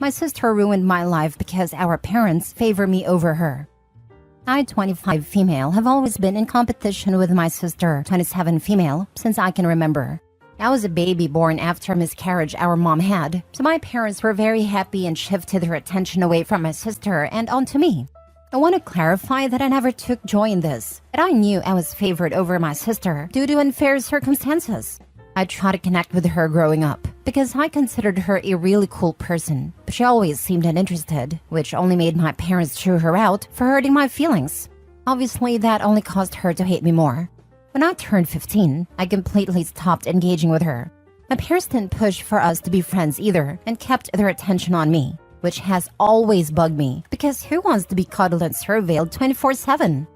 My sister ruined my life because our parents favor me over her. I, 25 female, have always been in competition with my sister, 27 female, since I can remember. I was a baby born after a miscarriage our mom had, so my parents were very happy and shifted their attention away from my sister and onto me. I want to clarify that I never took joy in this, but I knew I was favored over my sister due to unfair circumstances. I tried to connect with her growing up because I considered her a really cool person, but she always seemed uninterested, which only made my parents chew her out for hurting my feelings. Obviously, that only caused her to hate me more. When I turned 15, I completely stopped engaging with her. My parents didn't push for us to be friends either and kept their attention on me, which has always bugged me because who wants to be cuddled and surveilled 24/7?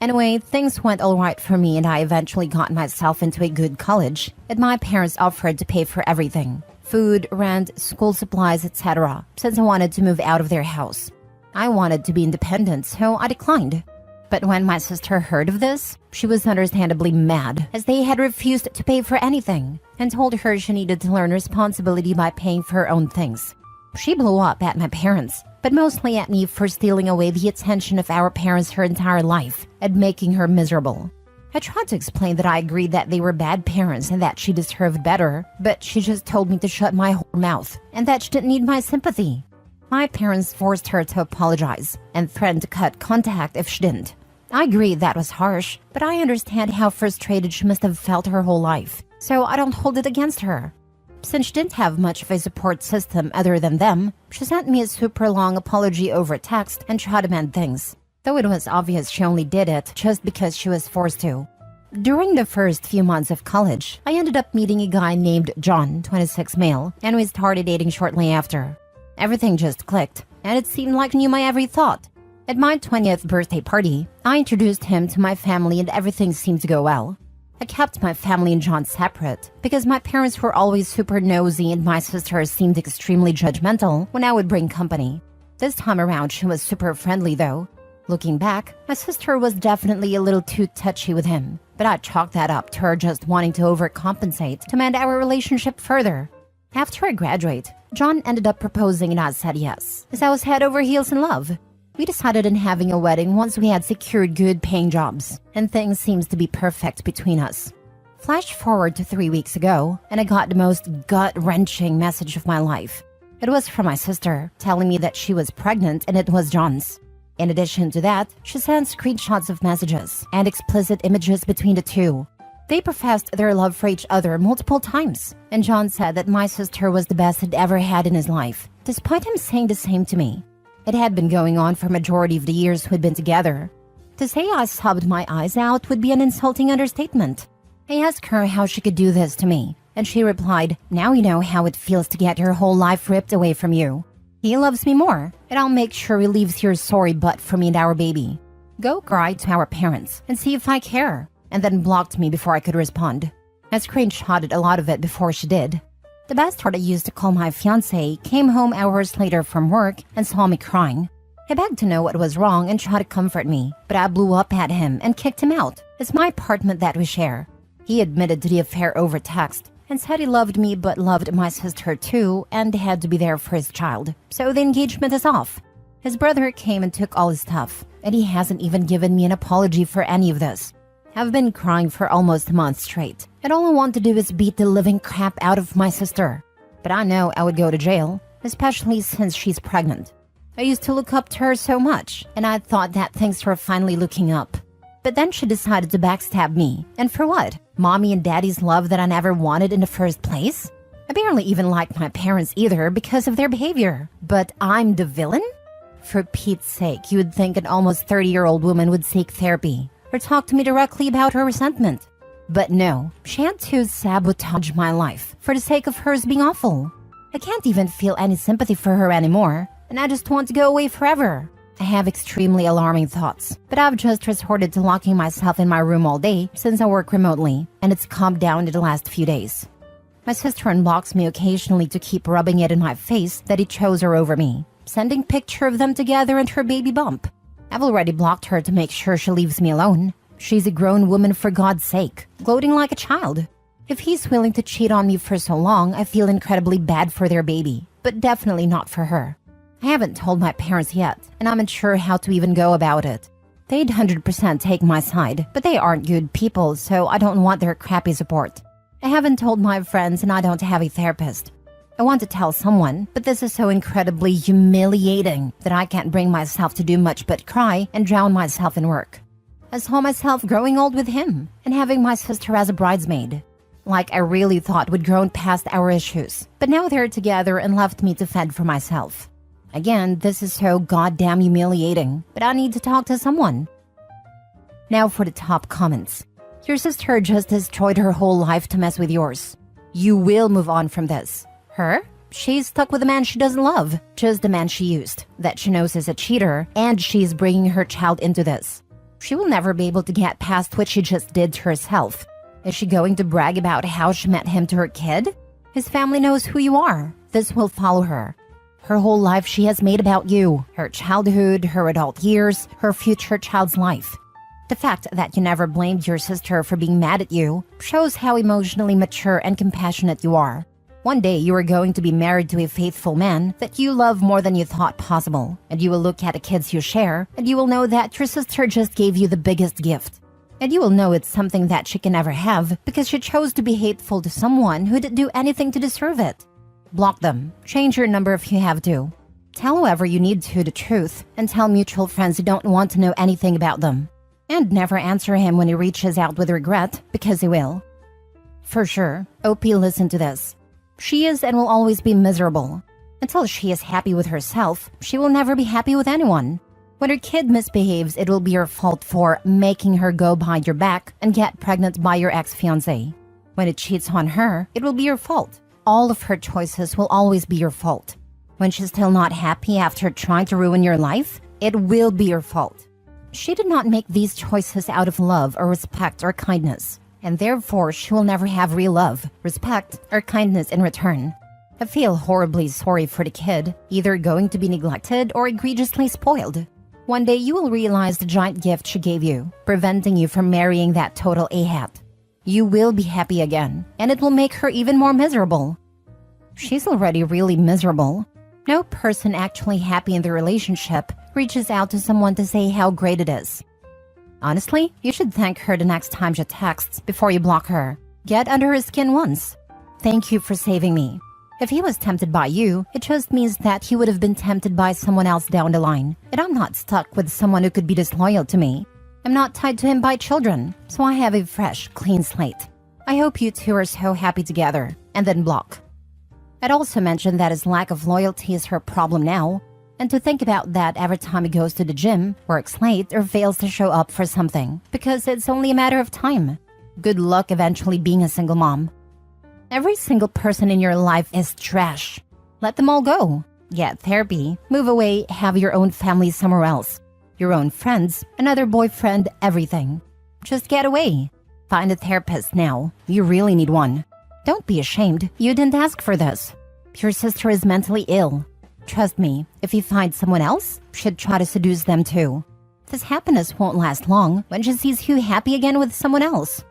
Anyway, things went alright for me and I eventually got myself into a good college, and my parents offered to pay for everything: food, rent, school supplies, etc., since I wanted to move out of their house. I wanted to be independent, so I declined. But when my sister heard of this, she was understandably mad, as they had refused to pay for anything, and told her she needed to learn responsibility by paying for her own things. She blew up at my parents, but mostly at me for stealing away the attention of our parents her entire life and making her miserable. I tried to explain that I agreed that they were bad parents and that she deserved better, but she just told me to shut my whole mouth and that she didn't need my sympathy. My parents forced her to apologize and threatened to cut contact if she didn't. I agree that was harsh, but I understand how frustrated she must have felt her whole life, so I don't hold it against her. Since she didn't have much of a support system other than them, she sent me a super long apology over text and tried to mend things, though it was obvious she only did it just because she was forced to. During the first few months of college, I ended up meeting a guy named John, 26 male, and we started dating shortly after. Everything just clicked, and it seemed like he knew my every thought. At my 20th birthday party, I introduced him to my family and everything seemed to go well. I kept my family and John separate because my parents were always super nosy and my sister seemed extremely judgmental when I would bring company. This time around, she was super friendly though. Looking back, my sister was definitely a little too touchy with him, but I chalked that up to her just wanting to overcompensate to mend our relationship further. After I graduate, John ended up proposing and I said yes, as I was head over heels in love. We decided on having a wedding once we had secured good paying jobs, and things seems to be perfect between us. Flash forward to 3 weeks ago, and I got the most gut-wrenching message of my life. It was from my sister, telling me that she was pregnant and it was John's. In addition to that, she sent screenshots of messages and explicit images between the two. They professed their love for each other multiple times, and John said that my sister was the best he'd ever had in his life, despite him saying the same to me. It had been going on for majority of the years we'd been together. To say I sobbed my eyes out would be an insulting understatement. I asked her how she could do this to me, and she replied, "Now you know how it feels to get your whole life ripped away from you. He loves me more, and I'll make sure he leaves your sorry butt for me and our baby. Go cry to our parents and see if I care," and then blocked me before I could respond. I screenshotted a lot of it before she did. The best part I used to call my fiancé came home hours later from work and saw me crying. He begged to know what was wrong and tried to comfort me, but I blew up at him and kicked him out. It's my apartment that we share. He admitted to the affair over text and said he loved me but loved my sister too and had to be there for his child, so the engagement is off. His brother came and took all his stuff, and he hasn't even given me an apology for any of this. I've been crying for almost a month straight, and all I want to do is beat the living crap out of my sister. But I know I would go to jail, especially since she's pregnant. I used to look up to her so much, and I thought that things were finally looking up. But then she decided to backstab me, and for what? Mommy and Daddy's love that I never wanted in the first place? I barely even liked my parents either because of their behavior. But I'm the villain? For Pete's sake, you would think an almost 30-year-old woman would seek therapy or talk to me directly about her resentment. But no, she had to sabotage my life for the sake of hers being awful. I can't even feel any sympathy for her anymore, and I just want to go away forever. I have extremely alarming thoughts, but I've just resorted to locking myself in my room all day since I work remotely, and it's calmed down in the last few days. My sister unblocks me occasionally to keep rubbing it in my face that he chose her over me, sending picture of them together and her baby bump. I've already blocked her to make sure she leaves me alone. She's a grown woman for God's sake, gloating like a child. If he's willing to cheat on me for so long, I feel incredibly bad for their baby, but definitely not for her. I haven't told my parents yet, and I'm unsure how to even go about it. They'd 100% take my side, but they aren't good people, so I don't want their crappy support. I haven't told my friends, and I don't have a therapist. I want to tell someone, but this is so incredibly humiliating that I can't bring myself to do much but cry and drown myself in work. I saw myself growing old with him and having my sister as a bridesmaid. Like I really thought we'd grown past our issues, but now they're together and left me to fend for myself. Again, this is so goddamn humiliating, but I need to talk to someone. Now for the top comments. Your sister just destroyed her whole life to mess with yours. You will move on from this. Her? She's stuck with a man she doesn't love, just the man she used, that she knows is a cheater, and she's bringing her child into this. She will never be able to get past what she just did to herself. Is she going to brag about how she met him to her kid? His family knows who you are. This will follow her. Her whole life she has made about you, her childhood, her adult years, her future child's life. The fact that you never blamed your sister for being mad at you shows how emotionally mature and compassionate you are. One day you are going to be married to a faithful man that you love more than you thought possible, and you will look at the kids you share, and you will know that your sister just gave you the biggest gift. And you will know it's something that she can never have because she chose to be hateful to someone who didn't do anything to deserve it. Block them. Change your number if you have to. Tell whoever you need to the truth, and tell mutual friends who don't want to know anything about them. And never answer him when he reaches out with regret, because he will. For sure, OP, listen to this. She is and will always be miserable. Until she is happy with herself, she will never be happy with anyone. When her kid misbehaves, it will be your fault for making her go behind your back and get pregnant by your ex-fiancé. When it cheats on her, it will be your fault. All of her choices will always be your fault. When she's still not happy after trying to ruin your life, it will be your fault. She did not make these choices out of love or respect or kindness, and therefore she will never have real love, respect, or kindness in return. I feel horribly sorry for the kid, either going to be neglected or egregiously spoiled. One day you will realize the giant gift she gave you, preventing you from marrying that total a-hat. You will be happy again, and it will make her even more miserable. She's already really miserable. No person actually happy in the relationship reaches out to someone to say how great it is. Honestly, you should thank her the next time she texts before you block her. Get under her skin once. Thank you for saving me. If he was tempted by you, it just means that he would have been tempted by someone else down the line, and I'm not stuck with someone who could be disloyal to me. I'm not tied to him by children, so I have a fresh, clean slate. I hope you two are so happy together, and then block. I'd also mention that his lack of loyalty is her problem now, and to think about that every time he goes to the gym, works late, or fails to show up for something, because it's only a matter of time. Good luck eventually being a single mom. Every single person in your life is trash. Let them all go. Get therapy, move away, have your own family somewhere else. Your own friends, another boyfriend, everything. Just get away. Find a therapist now. You really need one. Don't be ashamed. You didn't ask for this. Your sister is mentally ill. Trust me, if you find someone else, she'd try to seduce them too. This happiness won't last long when she sees you happy again with someone else.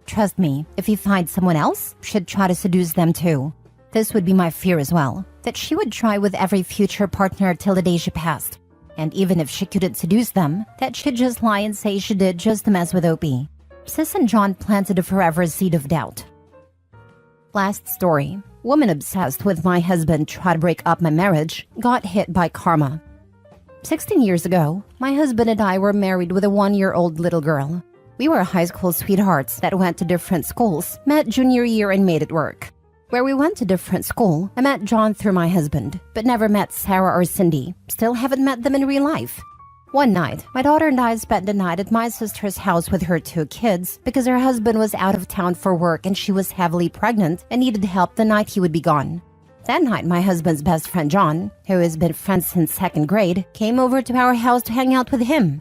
Trust me, if you find someone else, she'd try to seduce them too. This would be my fear as well, that she would try with every future partner till the day she passed. And even if she couldn't seduce them, that she'd just lie and say she did just to mess with Opie. Sis and John planted a forever seed of doubt. Last story. Woman obsessed with my husband tried to break up my marriage, got hit by karma. 16 years ago, my husband and I were married with a 1-year-old little girl. We were high school sweethearts that went to different schools, met junior year and made it work. Where we went to different school, I met John through my husband, but never met Sarah or Cindy. Still haven't met them in real life. One night, my daughter and I spent the night at my sister's house with her 2 kids because her husband was out of town for work and she was heavily pregnant and needed help the night he would be gone. That night, my husband's best friend John, who has been friends since 2nd grade, came over to our house to hang out with him.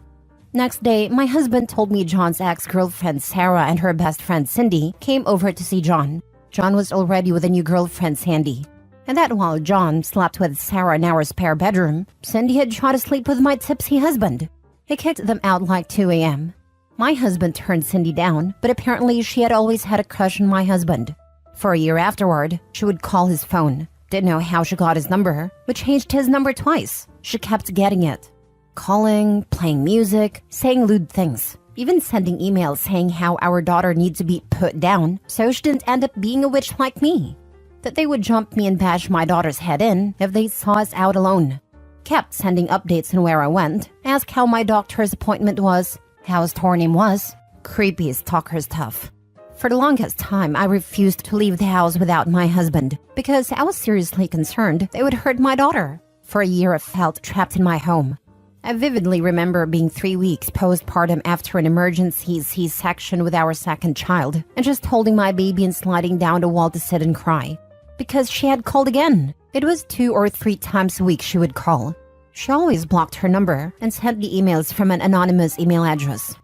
Next day, my husband told me John's ex-girlfriend Sarah and her best friend Cindy came over to see John. John was already with a new girlfriend, Sandy. And that while John slept with Sarah in our spare bedroom, Cindy had tried to sleep with my tipsy husband. He kicked them out like 2 a.m. My husband turned Cindy down, but apparently she had always had a crush on my husband. For a year afterward, she would call his phone, Didn't know how she got his number, but changed his number twice. She kept getting it. Calling, playing music, saying lewd things. Even sending emails saying how our daughter needs to be put down so she didn't end up being a witch like me. That they would jump me and bash my daughter's head in if they saw us out alone. Kept sending updates on where I went, asked how my doctor's appointment was, how his tournament was. Creepy stalker stuff. For the longest time, I refused to leave the house without my husband because I was seriously concerned they would hurt my daughter. For a year I felt trapped in my home. I vividly remember being 3 weeks postpartum after an emergency C-section with our second child and just holding my baby and sliding down the wall to sit and cry. Because she had called again. It was 2 or 3 times a week she would call. She always blocked her number and sent me emails from an anonymous email address.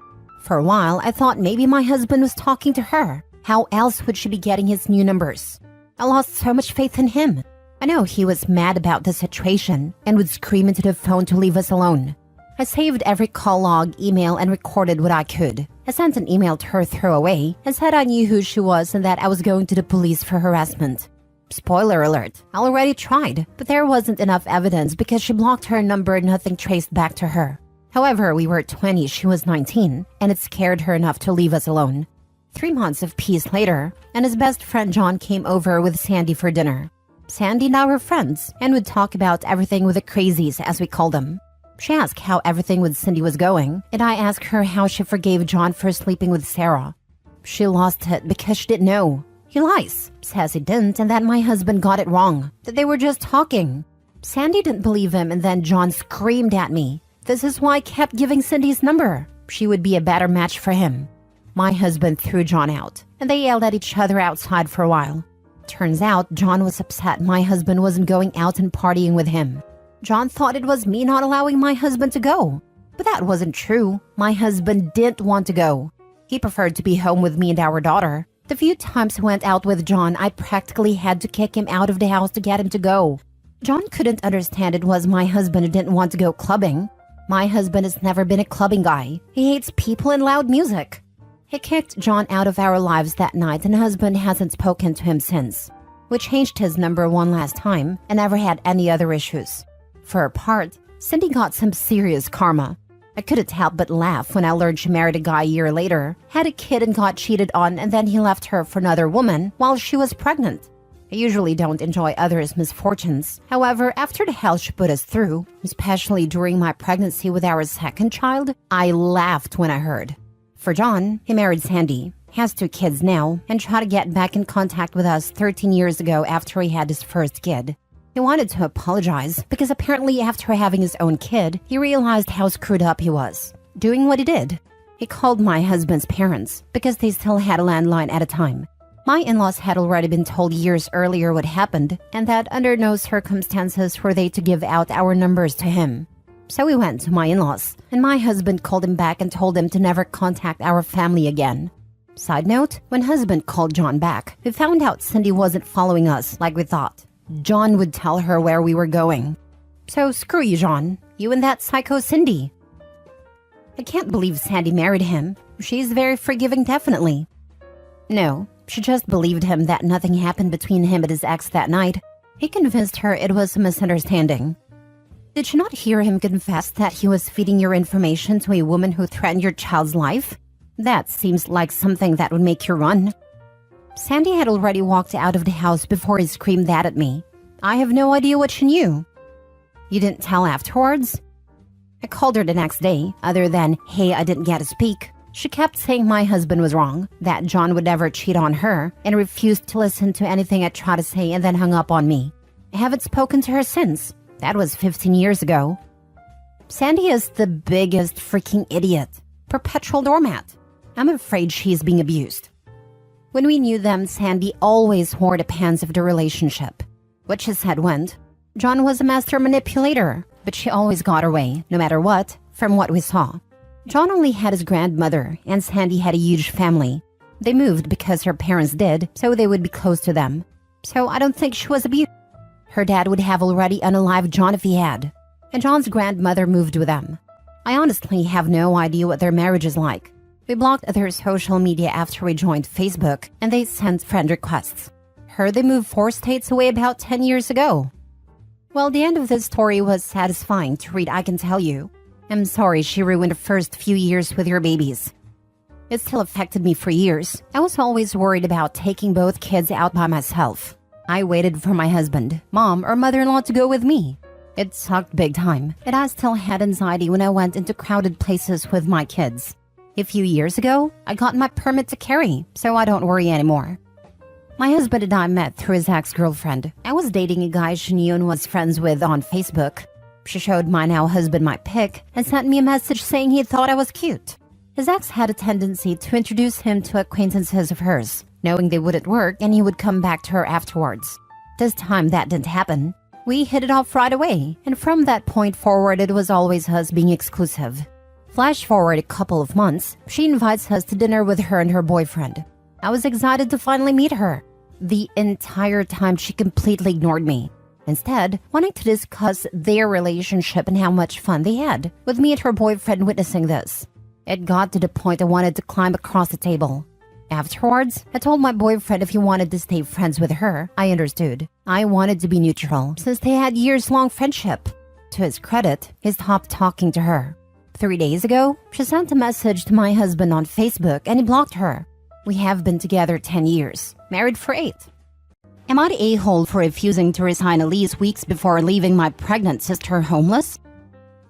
For a while, I thought maybe my husband was talking to her. How else would she be getting his new numbers? I lost so much faith in him. I know he was mad about the situation and would scream into the phone to leave us alone. I saved every call log, email, and recorded what I could. I sent an email to her throwaway and said I knew who she was and that I was going to the police for harassment. Spoiler alert, I already tried, but there wasn't enough evidence because she blocked her number and nothing traced back to her. However, we were 20, she was 19, and it scared her enough to leave us alone. 3 months of peace later, and his best friend John came over with Sandy for dinner. Sandy and I were friends, and would talk about everything with the crazies, as we called them. She asked how everything with Cindy was going, and I asked her how she forgave John for sleeping with Sarah. She lost it because she didn't know. He lies, says he didn't, and that my husband got it wrong, that they were just talking. Sandy didn't believe him, and then John screamed at me. This is why I kept giving Cindy's number. She would be a better match for him. My husband threw John out, and they yelled at each other outside for a while. Turns out, John was upset my husband wasn't going out and partying with him. John thought it was me not allowing my husband to go. But that wasn't true. My husband didn't want to go. He preferred to be home with me and our daughter. The few times I went out with John, I practically had to kick him out of the house to get him to go. John couldn't understand it was my husband who didn't want to go clubbing. My husband has never been a clubbing guy. He hates people and loud music. He kicked John out of our lives that night and husband hasn't spoken to him since. We changed his number one last time and never had any other issues. For her part, Cindy got some serious karma. I couldn't help but laugh when I learned she married a guy a year later, had a kid and got cheated on, and then he left her for another woman while she was pregnant. I usually don't enjoy others' misfortunes. However, after the hell she put us through, especially during my pregnancy with our second child, I laughed when I heard. For John, he married Sandy, has 2 kids now, and tried to get back in contact with us 13 years ago after he had his first kid. He wanted to apologize because apparently after having his own kid, he realized how screwed up he was, doing what he did. He called my husband's parents because they still had a landline at a time. My in-laws had already been told years earlier what happened and that under no circumstances were they to give out our numbers to him. So we went to my in-laws, and my husband called him back and told him to never contact our family again. Side note, when husband called John back, we found out Cindy wasn't following us like we thought. John would tell her where we were going. So screw you, John. You and that psycho Cindy. I can't believe Sandy married him. She's very forgiving, definitely. No, she just believed him that nothing happened between him and his ex that night. He convinced her it was a misunderstanding. Did you not hear him confess that he was feeding your information to a woman who threatened your child's life? That seems like something that would make you run. Sandy had already walked out of the house before he screamed that at me. I have no idea what she knew. You didn't tell afterwards? I called her the next day, other than, hey, I didn't get to speak. She kept saying my husband was wrong, that John would never cheat on her, and refused to listen to anything I tried to say and then hung up on me. I haven't spoken to her since. That was 15 years ago. Sandy is the biggest freaking idiot. Perpetual doormat. I'm afraid she's being abused. When we knew them, Sandy always wore the pants of the relationship. What she said went. John was a master manipulator, but she always got her way, no matter what, from what we saw. John only had his grandmother, and Sandy had a huge family. They moved because her parents did, so they would be close to them. So I don't think she was abused. Her dad would have already unalived John if he had. And John's grandmother moved with them. I honestly have no idea what their marriage is like. We blocked their social media after we joined Facebook, and they sent friend requests. her they moved 4 states away about 10 years ago. Well, the end of this story was satisfying to read, I can tell you. I'm sorry she ruined the first few years with your babies. It still affected me for years. I was always worried about taking both kids out by myself. I waited for my husband, mom, or mother-in-law to go with me. It sucked big time, and I still had anxiety when I went into crowded places with my kids. A few years ago, I got my permit to carry, so I don't worry anymore. My husband and I met through his ex-girlfriend. I was dating a guy she knew and was friends with on Facebook. She showed my now husband my pic and sent me a message saying he thought I was cute. His ex had a tendency to introduce him to acquaintances of hers, knowing they wouldn't work and he would come back to her afterwards. This time that didn't happen. We hit it off right away, and from that point forward it was always us being exclusive. Flash forward a couple of months, she invites us to dinner with her and her boyfriend. I was excited to finally meet her. The entire time she completely ignored me, instead wanting to discuss their relationship and how much fun they had, with me and her boyfriend witnessing this. It got to the point I wanted to climb across the table. Afterwards, I told my boyfriend if he wanted to stay friends with her, I understood. I wanted to be neutral, since they had years-long friendship. To his credit, he stopped talking to her. 3 days ago, she sent a message to my husband on Facebook and he blocked her. We have been together 10 years, married for 8. Am I the a-hole for refusing to resign a lease weeks before leaving my pregnant sister homeless?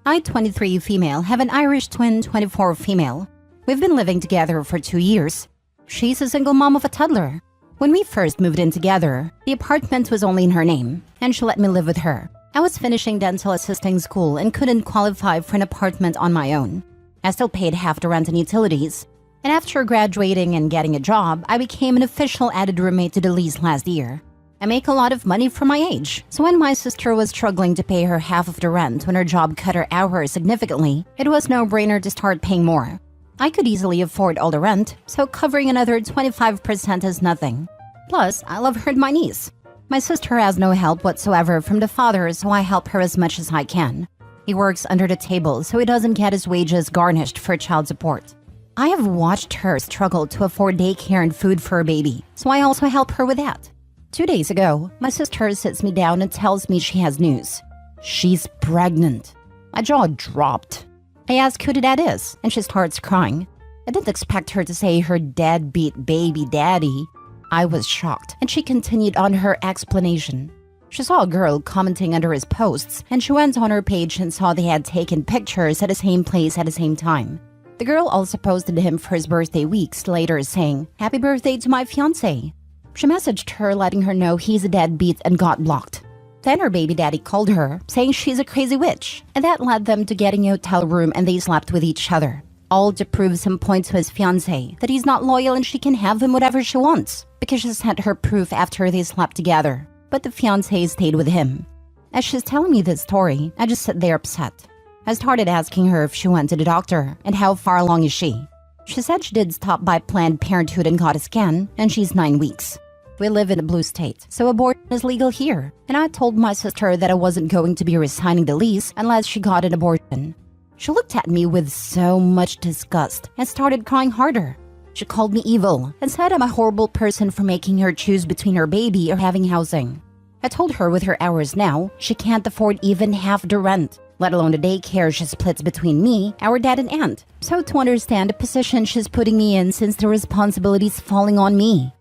I, 23 female, have an Irish twin, 24 female. We've been living together for 2 years. She's a single mom of a toddler. When we first moved in together, the apartment was only in her name, and she let me live with her. I was finishing dental assisting school and couldn't qualify for an apartment on my own. I still paid half the rent and utilities. And after graduating and getting a job, I became an official added roommate to the lease last year. I make a lot of money for my age, so when my sister was struggling to pay her half of the rent when her job cut her hours significantly, it was no-brainer to start paying more. I could easily afford all the rent, so covering another 25% is nothing. Plus, I love her and my niece. My sister has no help whatsoever from the father, so I help her as much as I can. He works under the table, so he doesn't get his wages garnished for child support. I have watched her struggle to afford daycare and food for her baby, so I also help her with that. 2 days ago, my sister sits me down and tells me she has news. She's pregnant. My jaw dropped. I ask who the dad is, and she starts crying. I didn't expect her to say her deadbeat baby daddy. I was shocked, and she continued on her explanation. She saw a girl commenting under his posts, and she went on her page and saw they had taken pictures at the same place at the same time. The girl also posted him for his birthday weeks later saying, "Happy birthday to my fiancé." She messaged her letting her know he's a deadbeat and got blocked. Then her baby daddy called her, saying she's a crazy witch, and that led them to getting a hotel room and they slept with each other. All to prove some point to his fiancé that he's not loyal and she can have him whatever she wants, because she sent her proof after they slept together. But the fiancé stayed with him. As she's telling me this story, I just sit there upset. I started asking her if she went to the doctor and how far along is she. She said she did stop by Planned Parenthood and got a scan, and she's 9 weeks. We live in a blue state, so abortion is legal here, and I told my sister that I wasn't going to be resigning the lease unless she got an abortion. She looked at me with so much disgust and started crying harder. She called me evil and said I'm a horrible person for making her choose between her baby or having housing. I told her with her hours now, she can't afford even half the rent, let alone the daycare she splits between me, our dad and aunt. So to understand the position she's putting me in since the responsibility's falling on me.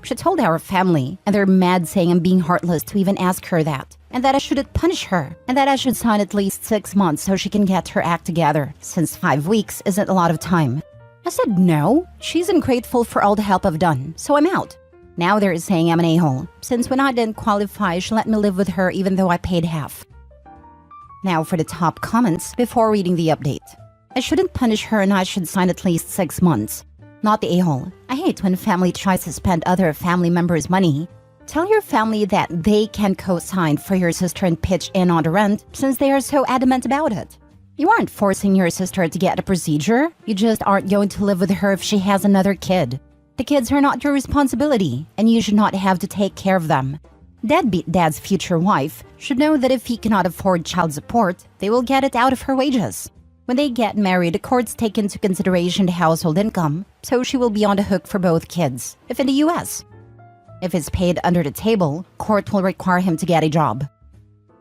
She told our family, and they're mad saying I'm being heartless to even ask her that, and that I shouldn't punish her, and that I should sign at least 6 months so she can get her act together, since 5 weeks isn't a lot of time. I said no, she's ungrateful for all the help I've done, so I'm out. Now they're saying I'm an a-hole, since when I didn't qualify, she let me live with her even though I paid half. Now for the top comments before reading the update. I shouldn't punish her and I should sign at least 6 months. Not the a-hole. I hate when family tries to spend other family members' money. Tell your family that they can co-sign for your sister and pitch in on the rent since they are so adamant about it. You aren't forcing your sister to get a procedure. You just aren't going to live with her if she has another kid. The kids are not your responsibility, and you should not have to take care of them. Deadbeat dad's future wife should know that if he cannot afford child support, they will get it out of her wages. When they get married, the courts take into consideration the household income, so she will be on the hook for both kids, if in the US. If it's paid under the table, court will require him to get a job.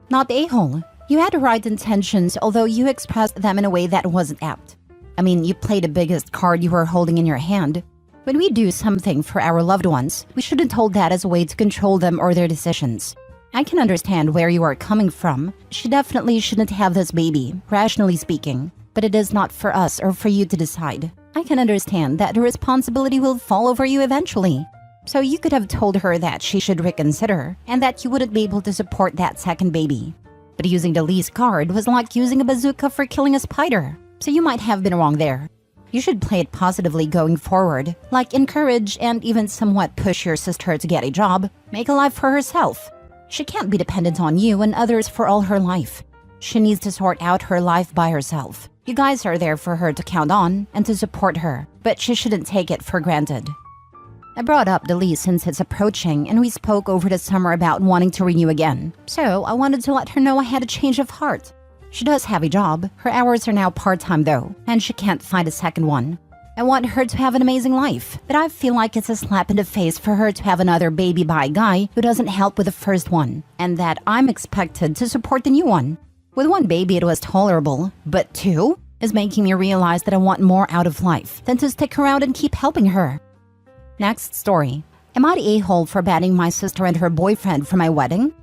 Not the a-hole. You had the right intentions, although you expressed them in a way that wasn't apt. I mean, you played the biggest card you were holding in your hand. When we do something for our loved ones, we shouldn't hold that as a way to control them or their decisions. I can understand where you are coming from. She definitely shouldn't have this baby, rationally speaking. But it is not for us or for you to decide. I can understand that the responsibility will fall over you eventually. So you could have told her that she should reconsider and that you wouldn't be able to support that second baby. But using the lease card was like using a bazooka for killing a spider. So you might have been wrong there. You should play it positively going forward, like encourage and even somewhat push your sister to get a job, make a life for herself. She can't be dependent on you and others for all her life. She needs to sort out her life by herself. You guys are there for her to count on and to support her, but she shouldn't take it for granted. I brought up the lease since it's approaching and we spoke over the summer about wanting to renew again. So I wanted to let her know I had a change of heart. She does have a job. Her hours are now part-time though, and she can't find a second one. I want her to have an amazing life, but I feel like it's a slap in the face for her to have another baby by a guy who doesn't help with the first one, and that I'm expected to support the new one. With one baby it was tolerable, but two is making me realize that I want more out of life than to stick around and keep helping her. Next story. Am I the a-hole for banning my sister and her boyfriend from my wedding?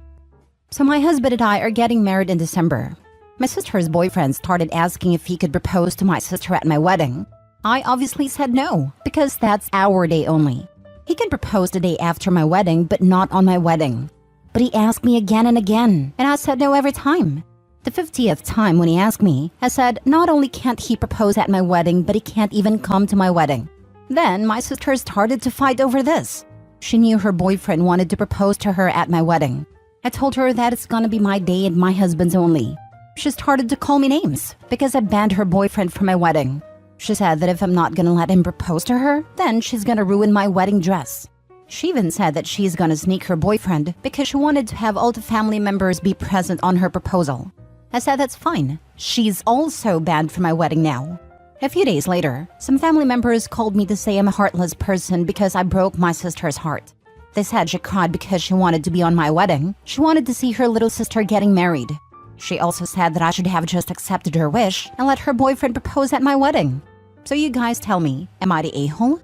So my husband and I are getting married in December. My sister's boyfriend started asking if he could propose to my sister at my wedding. I obviously said no, because that's our day only. He can propose the day after my wedding, but not on my wedding. But he asked me again and again, and I said no every time. The 50th time when he asked me, I said not only can't he propose at my wedding, but he can't even come to my wedding. Then my sister started to fight over this. She knew her boyfriend wanted to propose to her at my wedding. I told her that it's gonna be my day and my husband's only. She started to call me names because I banned her boyfriend from my wedding. She said that if I'm not gonna let him propose to her, then she's gonna ruin my wedding dress. She even said that she's gonna sneak her boyfriend because she wanted to have all the family members be present on her proposal. I said that's fine. She's also banned from my wedding now. A few days later, some family members called me to say I'm a heartless person because I broke my sister's heart. They said she cried because she wanted to be on my wedding. She wanted to see her little sister getting married. She also said that I should have just accepted her wish and let her boyfriend propose at my wedding. So you guys tell me, am I the a-hole?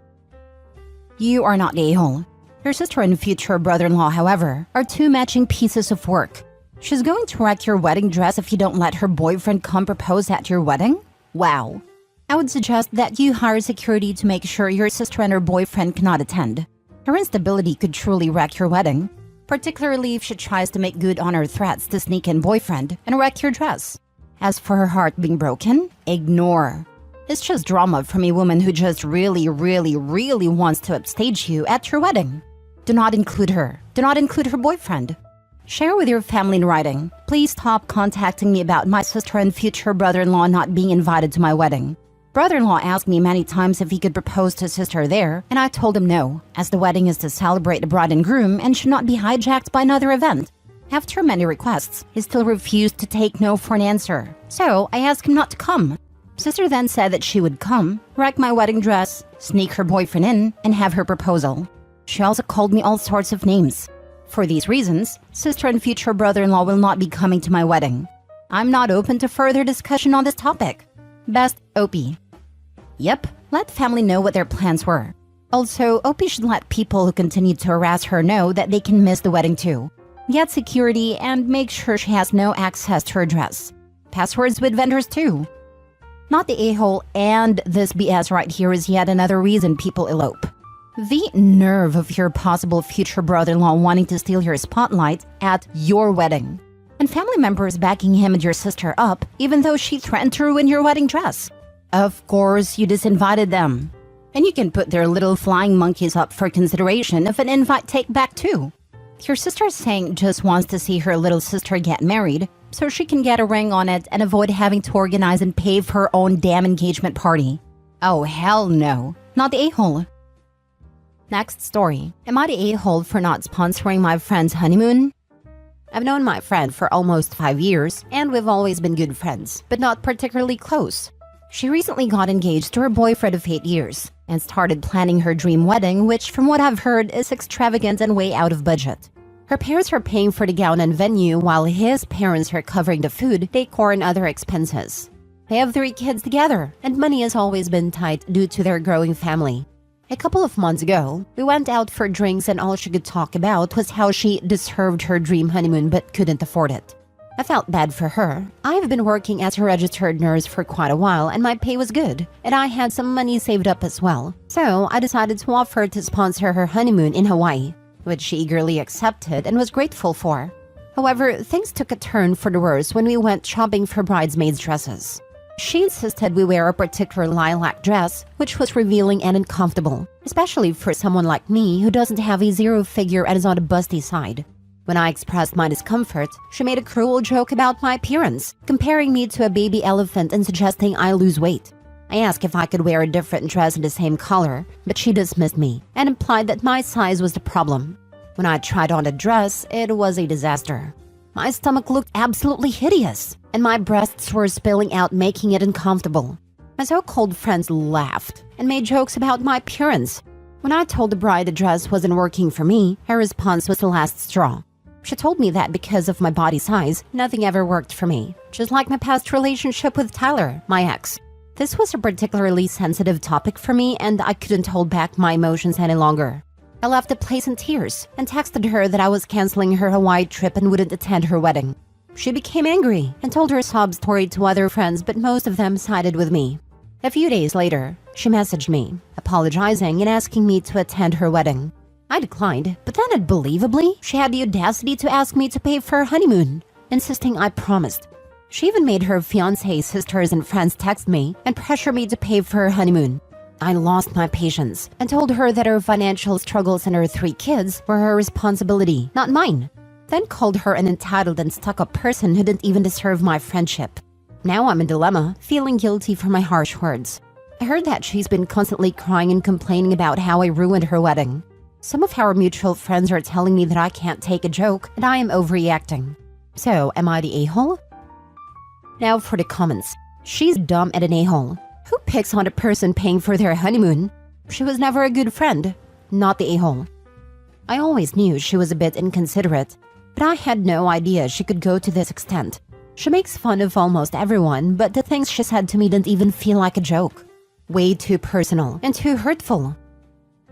You are not the a-hole. Your sister and future brother-in-law, however, are two matching pieces of work. She's going to wreck your wedding dress if you don't let her boyfriend come propose at your wedding? Wow. I would suggest that you hire security to make sure your sister and her boyfriend cannot attend. Her instability could truly wreck your wedding, particularly if she tries to make good on her threats to sneak in boyfriend and wreck your dress. As for her heart being broken, ignore. It's just drama from a woman who just really wants to upstage you at your wedding. Do not include her. Do not include her boyfriend. Share with your family in writing. Please stop contacting me about my sister and future brother-in-law not being invited to my wedding. Brother-in-law asked me many times if he could propose to sister there, and I told him no, as the wedding is to celebrate the bride and groom and should not be hijacked by another event. After many requests, he still refused to take no for an answer, so I asked him not to come. Sister then said that she would come, wreck my wedding dress, sneak her boyfriend in, and have her proposal. She also called me all sorts of names. For these reasons, sister and future brother-in-law will not be coming to my wedding. I'm not open to further discussion on this topic. Best, Opie. Yep, let family know what their plans were. Also, Opie should let people who continue to harass her know that they can miss the wedding too. Get security and make sure she has no access to her dress. Passwords with vendors too. Not the a-hole, and this BS right here is yet another reason people elope. The nerve of your possible future brother-in-law wanting to steal your spotlight at your wedding. And family members backing him and your sister up, even though she threatened to ruin your wedding dress. Of course, you disinvited them. And you can put their little flying monkeys up for consideration of an invite take back too. Your sister is saying just wants to see her little sister get married, so she can get a ring on it and avoid having to organize and pay for her own damn engagement party. Oh hell no, not the a-hole. Next story. Am I the a-hole for not sponsoring my friend's honeymoon? I've known my friend for almost 5 years, and we've always been good friends, but not particularly close. She recently got engaged to her boyfriend of 8 years and started planning her dream wedding, which from what I've heard is extravagant and way out of budget. Her parents are paying for the gown and venue while his parents are covering the food, decor, and other expenses. They have 3 kids together, and money has always been tight due to their growing family. A couple of months ago, we went out for drinks and all she could talk about was how she deserved her dream honeymoon but couldn't afford it. I felt bad for her. I've been working as a registered nurse for quite a while and my pay was good, and I had some money saved up as well. So I decided to offer to sponsor her honeymoon in Hawaii, which she eagerly accepted and was grateful for. However, things took a turn for the worse when we went shopping for bridesmaids' dresses. She insisted we wear a particular lilac dress, which was revealing and uncomfortable, especially for someone like me who doesn't have a 0 figure and is on the busty side. When I expressed my discomfort, she made a cruel joke about my appearance, comparing me to a baby elephant and suggesting I lose weight. I asked if I could wear a different dress in the same color, but she dismissed me and implied that my size was the problem. When I tried on the dress, it was a disaster. My stomach looked absolutely hideous, and my breasts were spilling out, making it uncomfortable. My so-called friends laughed and made jokes about my appearance. When I told the bride the dress wasn't working for me, her response was the last straw. She told me that because of my body size, nothing ever worked for me, just like my past relationship with Tyler, my ex. This was a particularly sensitive topic for me, and I couldn't hold back my emotions any longer. I left the place in tears and texted her that I was canceling her Hawaii trip and wouldn't attend her wedding. She became angry and told her sob story to other friends, but most of them sided with me. A few days later, she messaged me, apologizing and asking me to attend her wedding. I declined, but then unbelievably, she had the audacity to ask me to pay for her honeymoon, insisting I promised. She even made her fiancé's sisters and friends text me and pressure me to pay for her honeymoon. I lost my patience and told her that her financial struggles and her 3 kids were her responsibility, not mine. Then called her an entitled and stuck-up person who didn't even deserve my friendship. Now I'm in a dilemma, feeling guilty for my harsh words. I heard that she's been constantly crying and complaining about how I ruined her wedding. Some of our mutual friends are telling me that I can't take a joke and I am overreacting. So, am I the a-hole? Now for the comments. She's dumb and an a-hole. Who picks on a person paying for their honeymoon? She was never a good friend. Not the a-hole. I always knew she was a bit inconsiderate, but I had no idea she could go to this extent. She makes fun of almost everyone, but the things she said to me didn't even feel like a joke. Way too personal and too hurtful.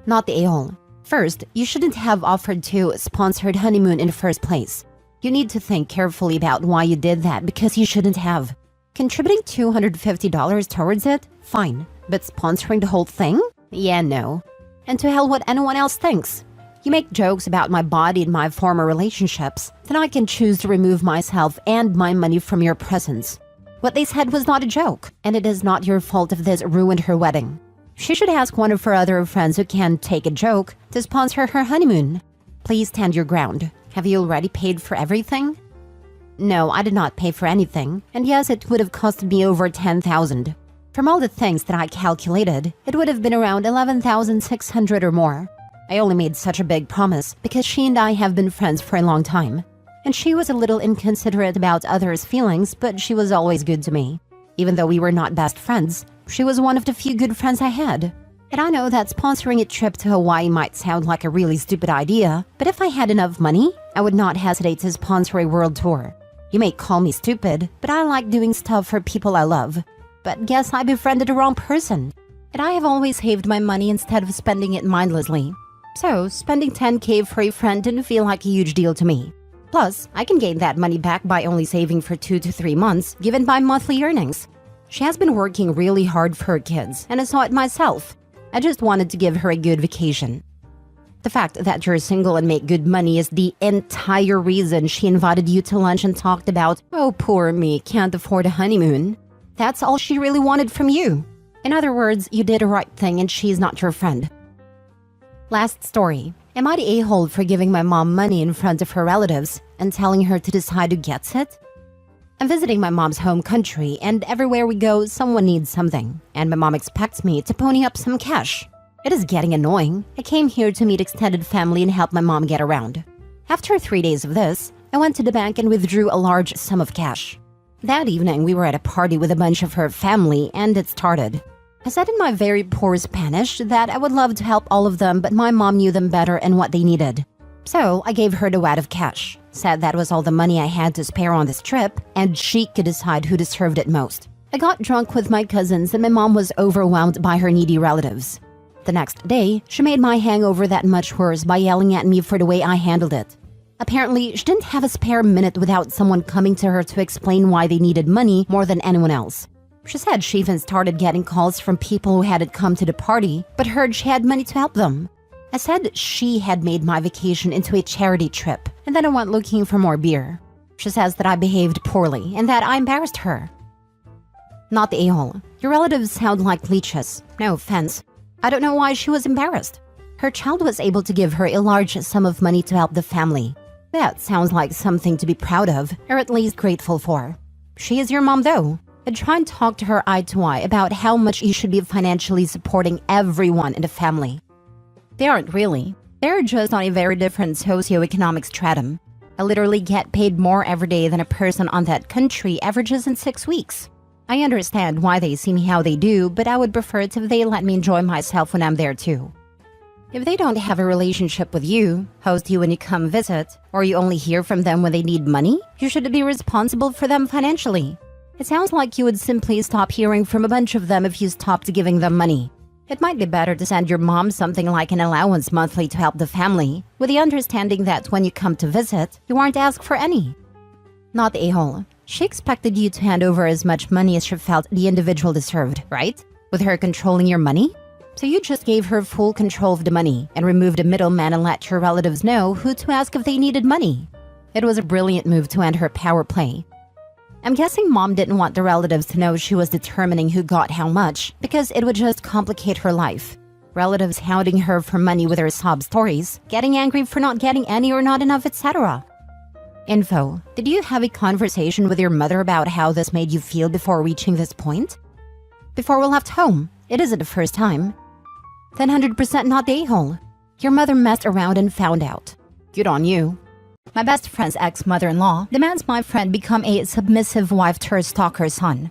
Not the a-hole. First, you shouldn't have offered to sponsor the honeymoon in the first place. You need to think carefully about why you did that because you shouldn't have. Contributing $250 towards it? Fine. But sponsoring the whole thing? Yeah, no. And to hell what anyone else thinks. You make jokes about my body and my former relationships, then I can choose to remove myself and my money from your presence. What they said was not a joke, and it is not your fault if this ruined her wedding. She should ask one of her other friends who can take a joke to sponsor her honeymoon. Please stand your ground. Have you already paid for everything? No, I did not pay for anything, and yes, it would have costed me over $10,000. From all the things that I calculated, it would have been around $11,600 or more. I only made such a big promise because she and I have been friends for a long time. And she was a little inconsiderate about others' feelings, but she was always good to me. Even though we were not best friends, she was one of the few good friends I had. And I know that sponsoring a trip to Hawaii might sound like a really stupid idea, but if I had enough money, I would not hesitate to sponsor a world tour. You may call me stupid, but I like doing stuff for people I love. But guess I befriended the wrong person. And I have always saved my money instead of spending it mindlessly. So, spending $10K for a friend didn't feel like a huge deal to me. Plus, I can gain that money back by only saving for 2 to 3 months, given my monthly earnings. She has been working really hard for her kids, and I saw it myself. I just wanted to give her a good vacation. The fact that you're single and make good money is the entire reason she invited you to lunch and talked about, oh, poor me, can't afford a honeymoon. That's all she really wanted from you. In other words, you did the right thing and she's not your friend. Last story. Am I the a-hole for giving my mom money in front of her relatives and telling her to decide who gets it? I'm visiting my mom's home country, and everywhere we go, someone needs something, and my mom expects me to pony up some cash. It is getting annoying. I came here to meet extended family and help my mom get around. After 3 days of this, I went to the bank and withdrew a large sum of cash. That evening, we were at a party with a bunch of her family, and it started. I said in my very poor Spanish that I would love to help all of them, but my mom knew them better and what they needed. So I gave her the wad of cash, said that was all the money I had to spare on this trip, and she could decide who deserved it most. I got drunk with my cousins, and my mom was overwhelmed by her needy relatives. The next day, she made my hangover that much worse by yelling at me for the way I handled it. Apparently, she didn't have a spare minute without someone coming to her to explain why they needed money more than anyone else. She said she even started getting calls from people who hadn't come to the party, but heard she had money to help them. I said she had made my vacation into a charity trip, and then I went looking for more beer. She says that I behaved poorly and that I embarrassed her. Not the a-hole. Your relatives sound like leeches. No offense. I don't know why she was embarrassed. Her child was able to give her a large sum of money to help the family. That sounds like something to be proud of, or at least grateful for. She is your mom, though. I try and talk to her eye to eye about how much you should be financially supporting everyone in the family. They aren't really. They're just on a very different socioeconomic stratum. I literally get paid more every day than a person on that country averages in 6 weeks. I understand why they see me how they do, but I would prefer it if they let me enjoy myself when I'm there too. If they don't have a relationship with you, host you when you come visit, or you only hear from them when they need money, you should be responsible for them financially. It sounds like you would simply stop hearing from a bunch of them if you stopped giving them money. It might be better to send your mom something like an allowance monthly to help the family, with the understanding that when you come to visit, you aren't asked for any. Not the a-hole. She expected you to hand over as much money as she felt the individual deserved, right? With her controlling your money? So you just gave her full control of the money and removed a middleman and let your relatives know who to ask if they needed money. It was a brilliant move to end her power play. I'm guessing mom didn't want the relatives to know she was determining who got how much because it would just complicate her life. Relatives hounding her for money with her sob stories, getting angry for not getting any or not enough, etc. Info. Did you have a conversation with your mother about how this made you feel before reaching this point? Before we left home. It isn't the first time. Then 100% not the a-hole. Your mother messed around and found out. Good on you. My best friend's ex-mother-in-law demands my friend become a submissive wife to her stalker's son.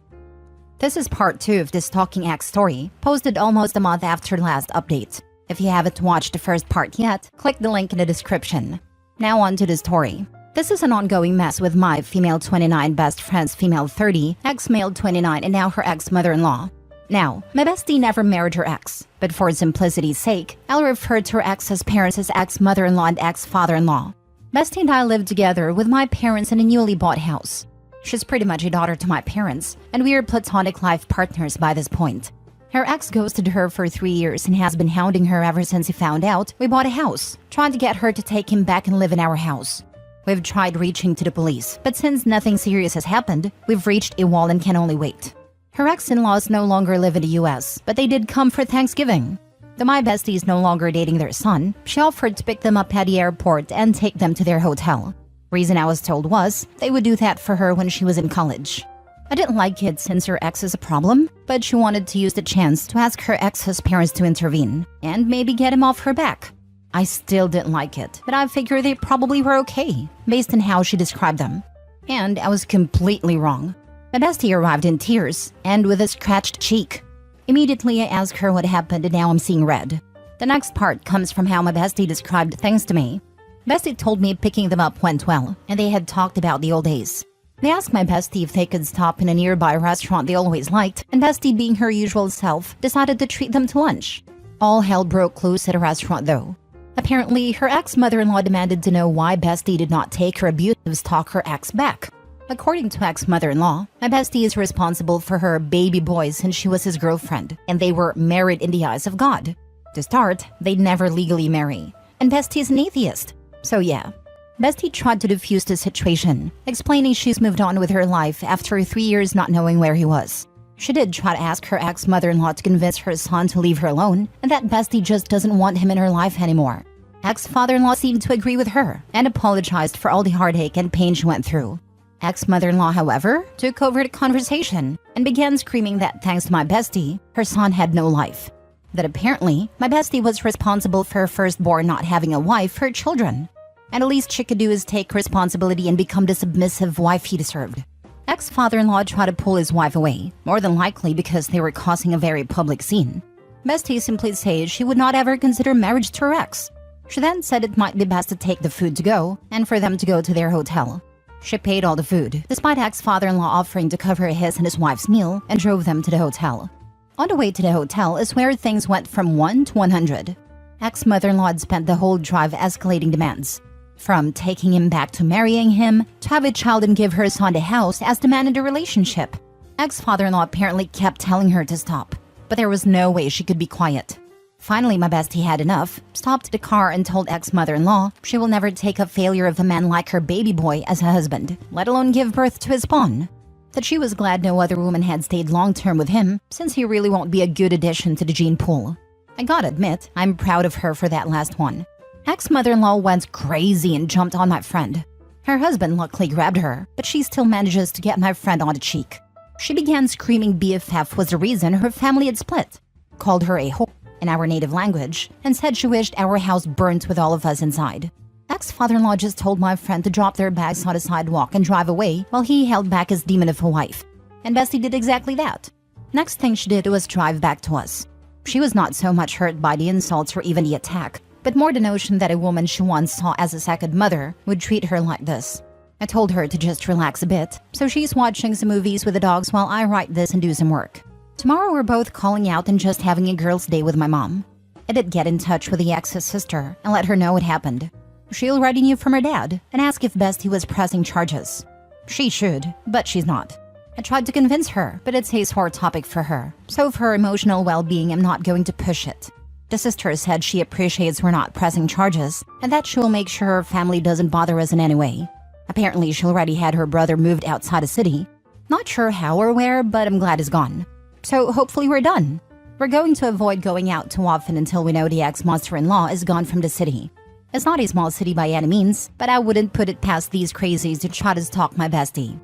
This is part 2 of the stalking ex story, posted almost a month after last update. If you haven't watched the first part yet, click the link in the description. Now on to the story. This is an ongoing mess with my female 29 best friend's female 30, ex-male 29, and now her ex-mother-in-law. Now, my bestie never married her ex, but for simplicity's sake, I'll refer to her ex's parents as ex-mother-in-law and ex-father-in-law. Bestie and I lived together with my parents in a newly bought house. She's pretty much a daughter to my parents, and we are platonic life partners by this point. Her ex ghosted her for 3 years and has been hounding her ever since he found out we bought a house, trying to get her to take him back and live in our house. We've tried reaching to the police, but since nothing serious has happened, we've reached a wall and can only wait. Her ex-in-laws no longer live in the US, but they did come for Thanksgiving. Though my bestie is no longer dating their son, she offered to pick them up at the airport and take them to their hotel. Reason I was told was, they would do that for her when she was in college. I didn't like it since her ex is a problem, but she wanted to use the chance to ask her ex's parents to intervene, and maybe get him off her back. I still didn't like it, but I figured they probably were okay, based on how she described them. And I was completely wrong. My bestie arrived in tears, and with a scratched cheek. Immediately I asked her what happened and now I'm seeing red. The next part comes from how my bestie described things to me. Bestie told me picking them up went well, and they had talked about the old days. They asked my bestie if they could stop in a nearby restaurant they always liked, and bestie, being her usual self, decided to treat them to lunch. All hell broke loose at a restaurant though. Apparently, her ex-mother-in-law demanded to know why bestie did not take her abusive stalker ex back. According to ex-mother-in-law, my bestie is responsible for her baby boy since she was his girlfriend, and they were married in the eyes of God. To start, they'd never legally marry, and bestie is an atheist. So yeah, bestie tried to defuse the situation, explaining she's moved on with her life after 3 years not knowing where he was. She did try to ask her ex-mother-in-law to convince her son to leave her alone, and that bestie just doesn't want him in her life anymore. Ex-father-in-law seemed to agree with her, and apologized for all the heartache and pain she went through. Ex-mother-in-law, however, took over the conversation and began screaming that thanks to my bestie, her son had no life. That apparently, my bestie was responsible for her firstborn not having a wife, her children. And the least she could do is take responsibility and become the submissive wife he deserved. Ex-father-in-law tried to pull his wife away, more than likely because they were causing a very public scene. Bestie simply said she would not ever consider marriage to her ex. She then said it might be best to take the food to go and for them to go to their hotel. She paid all the food, despite ex-father-in-law offering to cover his and his wife's meal, and drove them to the hotel. On the way to the hotel is where things went from 1 to 100. Ex-mother-in-law had spent the whole drive escalating demands. From taking him back to marrying him, to have a child and give her son the house as demand in the relationship. Ex-father-in-law apparently kept telling her to stop, but there was no way she could be quiet. Finally, my bestie had enough, stopped the car and told ex-mother-in-law she will never take a failure of a man like her baby boy as a husband, let alone give birth to his spawn. That she was glad no other woman had stayed long-term with him, since he really won't be a good addition to the gene pool. I gotta admit, I'm proud of her for that last one. Ex-mother-in-law went crazy and jumped on my friend. Her husband luckily grabbed her, but she still manages to get my friend on the cheek. She began screaming BFF was the reason her family had split, called her a whore in our native language, and said she wished our house burnt with all of us inside. Ex-father-in-law just told my friend to drop their bags on the sidewalk and drive away while he held back his demon of a wife. And Bestie did exactly that. Next thing she did was drive back to us. She was not so much hurt by the insults or even the attack, but more the notion that a woman she once saw as a second mother would treat her like this. I told her to just relax a bit, so she's watching some movies with the dogs while I write this and do some work. Tomorrow we're both calling out and just having a girls' day with my mom. I did get in touch with the ex's sister and let her know what happened. She already knew from her dad and asked if Bestie was pressing charges. She should, but she's not. I tried to convince her, but it's a sore topic for her, so for her emotional well-being I'm not going to push it. The sister said she appreciates we're not pressing charges and that she'll make sure her family doesn't bother us in any way. Apparently she already had her brother moved outside the city. Not sure how or where, but I'm glad he's gone. So hopefully we're done. We're going to avoid going out too often until we know the ex-monster-in-law is gone from the city. It's not a small city by any means, but I wouldn't put it past these crazies to try to stalk my bestie.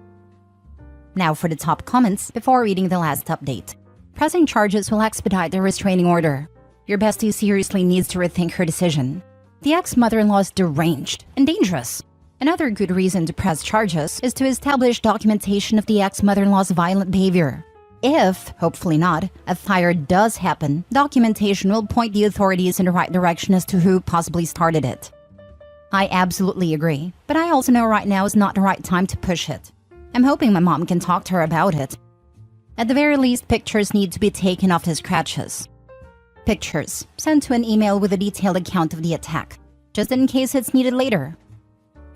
Now for the top comments before reading the last update. Pressing charges will expedite the restraining order. Your bestie seriously needs to rethink her decision. The ex-mother-in-law is deranged and dangerous. Another good reason to press charges is to establish documentation of the ex-mother-in-law's violent behavior. If, hopefully not, a fire does happen, documentation will point the authorities in the right direction as to who possibly started it. I absolutely agree, but I also know right now is not the right time to push it. I'm hoping my mom can talk to her about it. At the very least, pictures need to be taken of the scratches. Pictures sent to an email with a detailed account of the attack, just in case it's needed later.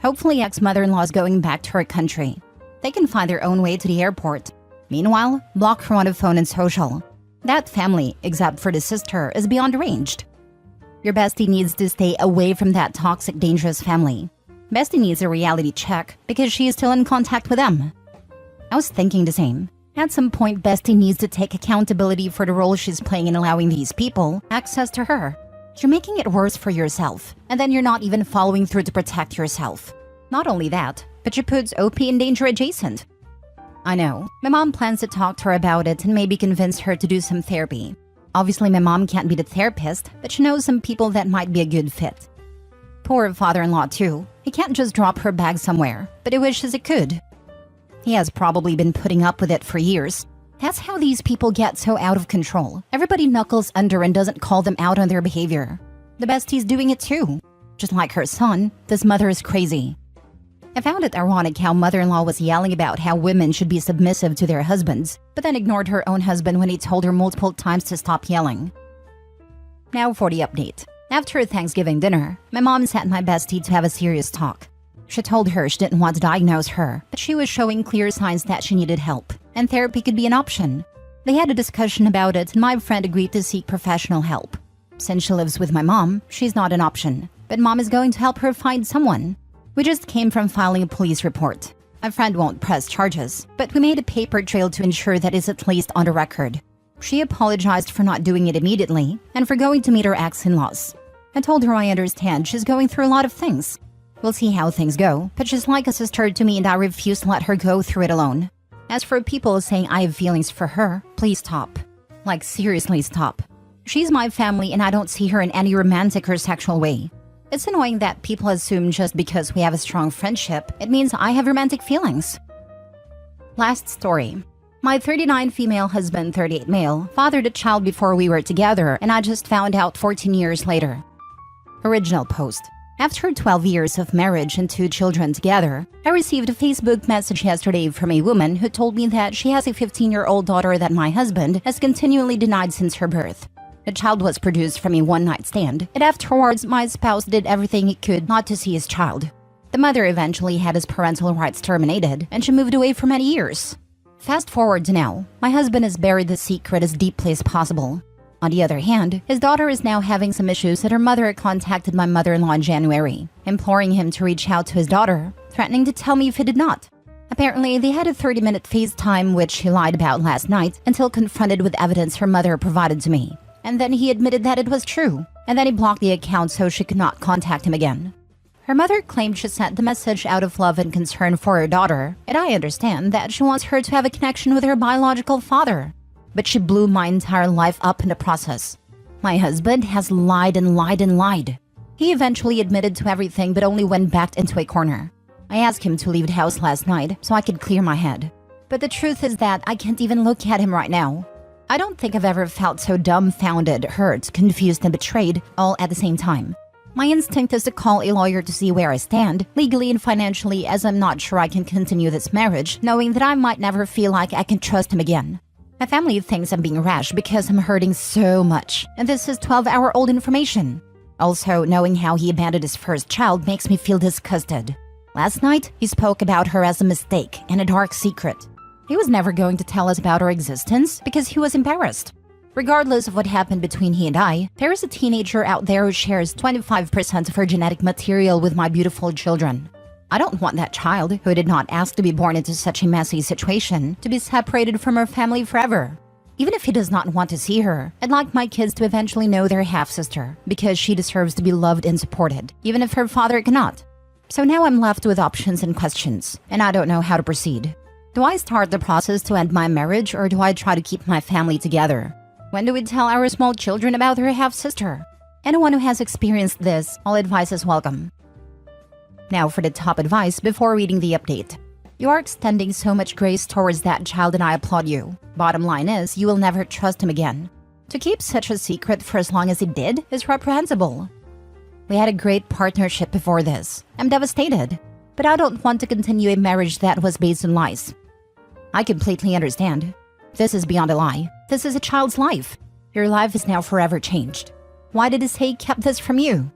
Hopefully ex-mother-in-law is going back to her country. They can find their own way to the airport. Meanwhile, block her on the phone and social. That family, except for the sister, is beyond arranged. Your bestie needs to stay away from that toxic, dangerous family. Bestie needs a reality check because she is still in contact with them. I was thinking the same. At some point, Bestie needs to take accountability for the role she's playing in allowing these people access to her. You're making it worse for yourself, and then you're not even following through to protect yourself. Not only that, but you put OP in danger adjacent. I know. My mom plans to talk to her about it and maybe convince her to do some therapy. Obviously, my mom can't be the therapist, but she knows some people that might be a good fit. Poor father-in-law too. He can't just drop her bag somewhere, but he wishes it could. He has probably been putting up with it for years. That's how these people get so out of control. Everybody knuckles under and doesn't call them out on their behavior. The bestie's doing it too. Just like her son, this mother is crazy. I found it ironic how mother-in-law was yelling about how women should be submissive to their husbands, but then ignored her own husband when he told her multiple times to stop yelling. Now for the update. After Thanksgiving dinner, my mom sent my bestie to have a serious talk. She told her she didn't want to diagnose her, but she was showing clear signs that she needed help, and therapy could be an option. They had a discussion about it, and my friend agreed to seek professional help. Since she lives with my mom, she's not an option, but mom is going to help her find someone. We just came from filing a police report. My friend won't press charges, but we made a paper trail to ensure that it's at least on the record. She apologized for not doing it immediately, and for going to meet her ex-in-laws. I told her I understand she's going through a lot of things. We'll see how things go, but she's like a sister to me and I refuse to let her go through it alone. As for people saying I have feelings for her, please stop. Like seriously stop. She's my family and I don't see her in any romantic or sexual way. It's annoying that people assume just because we have a strong friendship, it means I have romantic feelings. Last story. My 39 female husband, 38 male, fathered a child before we were together, and I just found out 14 years later. Original post. After 12 years of marriage and 2 children together, I received a Facebook message yesterday from a woman who told me that she has a 15-year-old daughter that my husband has continually denied since her birth. The child was produced from a one-night stand, and afterwards my spouse did everything he could not to see his child. The mother eventually had his parental rights terminated, and she moved away for many years. Fast forward to now, my husband has buried the secret as deeply as possible. On the other hand, his daughter is now having some issues that her mother contacted my mother-in-law in January, imploring him to reach out to his daughter, threatening to tell me if he did not. Apparently, they had a 30-minute FaceTime which he lied about last night until confronted with evidence her mother provided to me. And then he admitted that it was true, and then he blocked the account so she could not contact him again. Her mother claimed she sent the message out of love and concern for her daughter, and I understand that she wants her to have a connection with her biological father. But she blew my entire life up in the process. My husband has lied and lied and lied. He eventually admitted to everything but only went back into a corner. I asked him to leave the house last night so I could clear my head. But the truth is that I can't even look at him right now. I don't think I've ever felt so dumbfounded, hurt, confused, and betrayed all at the same time. My instinct is to call a lawyer to see where I stand, legally and financially, as I'm not sure I can continue this marriage, knowing that I might never feel like I can trust him again. My family thinks I'm being rash because I'm hurting so much, and this is 12-hour-old information. Also, knowing how he abandoned his first child makes me feel disgusted. Last night, he spoke about her as a mistake and a dark secret. He was never going to tell us about her existence because he was embarrassed. Regardless of what happened between he and I, there is a teenager out there who shares 25% of her genetic material with my beautiful children. I don't want that child, who did not ask to be born into such a messy situation, to be separated from her family forever. Even if he does not want to see her, I'd like my kids to eventually know their half-sister, because she deserves to be loved and supported, even if her father cannot. So now I'm left with options and questions, and I don't know how to proceed. Do I start the process to end my marriage, or do I try to keep my family together? When do we tell our small children about her half-sister? Anyone who has experienced this, all advice is welcome. Now for the top advice before reading the update. You are extending so much grace towards that child and I applaud you. Bottom line is, you will never trust him again. To keep such a secret for as long as he did is reprehensible. We had a great partnership before this. I'm devastated. But I don't want to continue a marriage that was based on lies. I completely understand. This is beyond a lie. This is a child's life. Your life is now forever changed. Why did he say he kept this from you?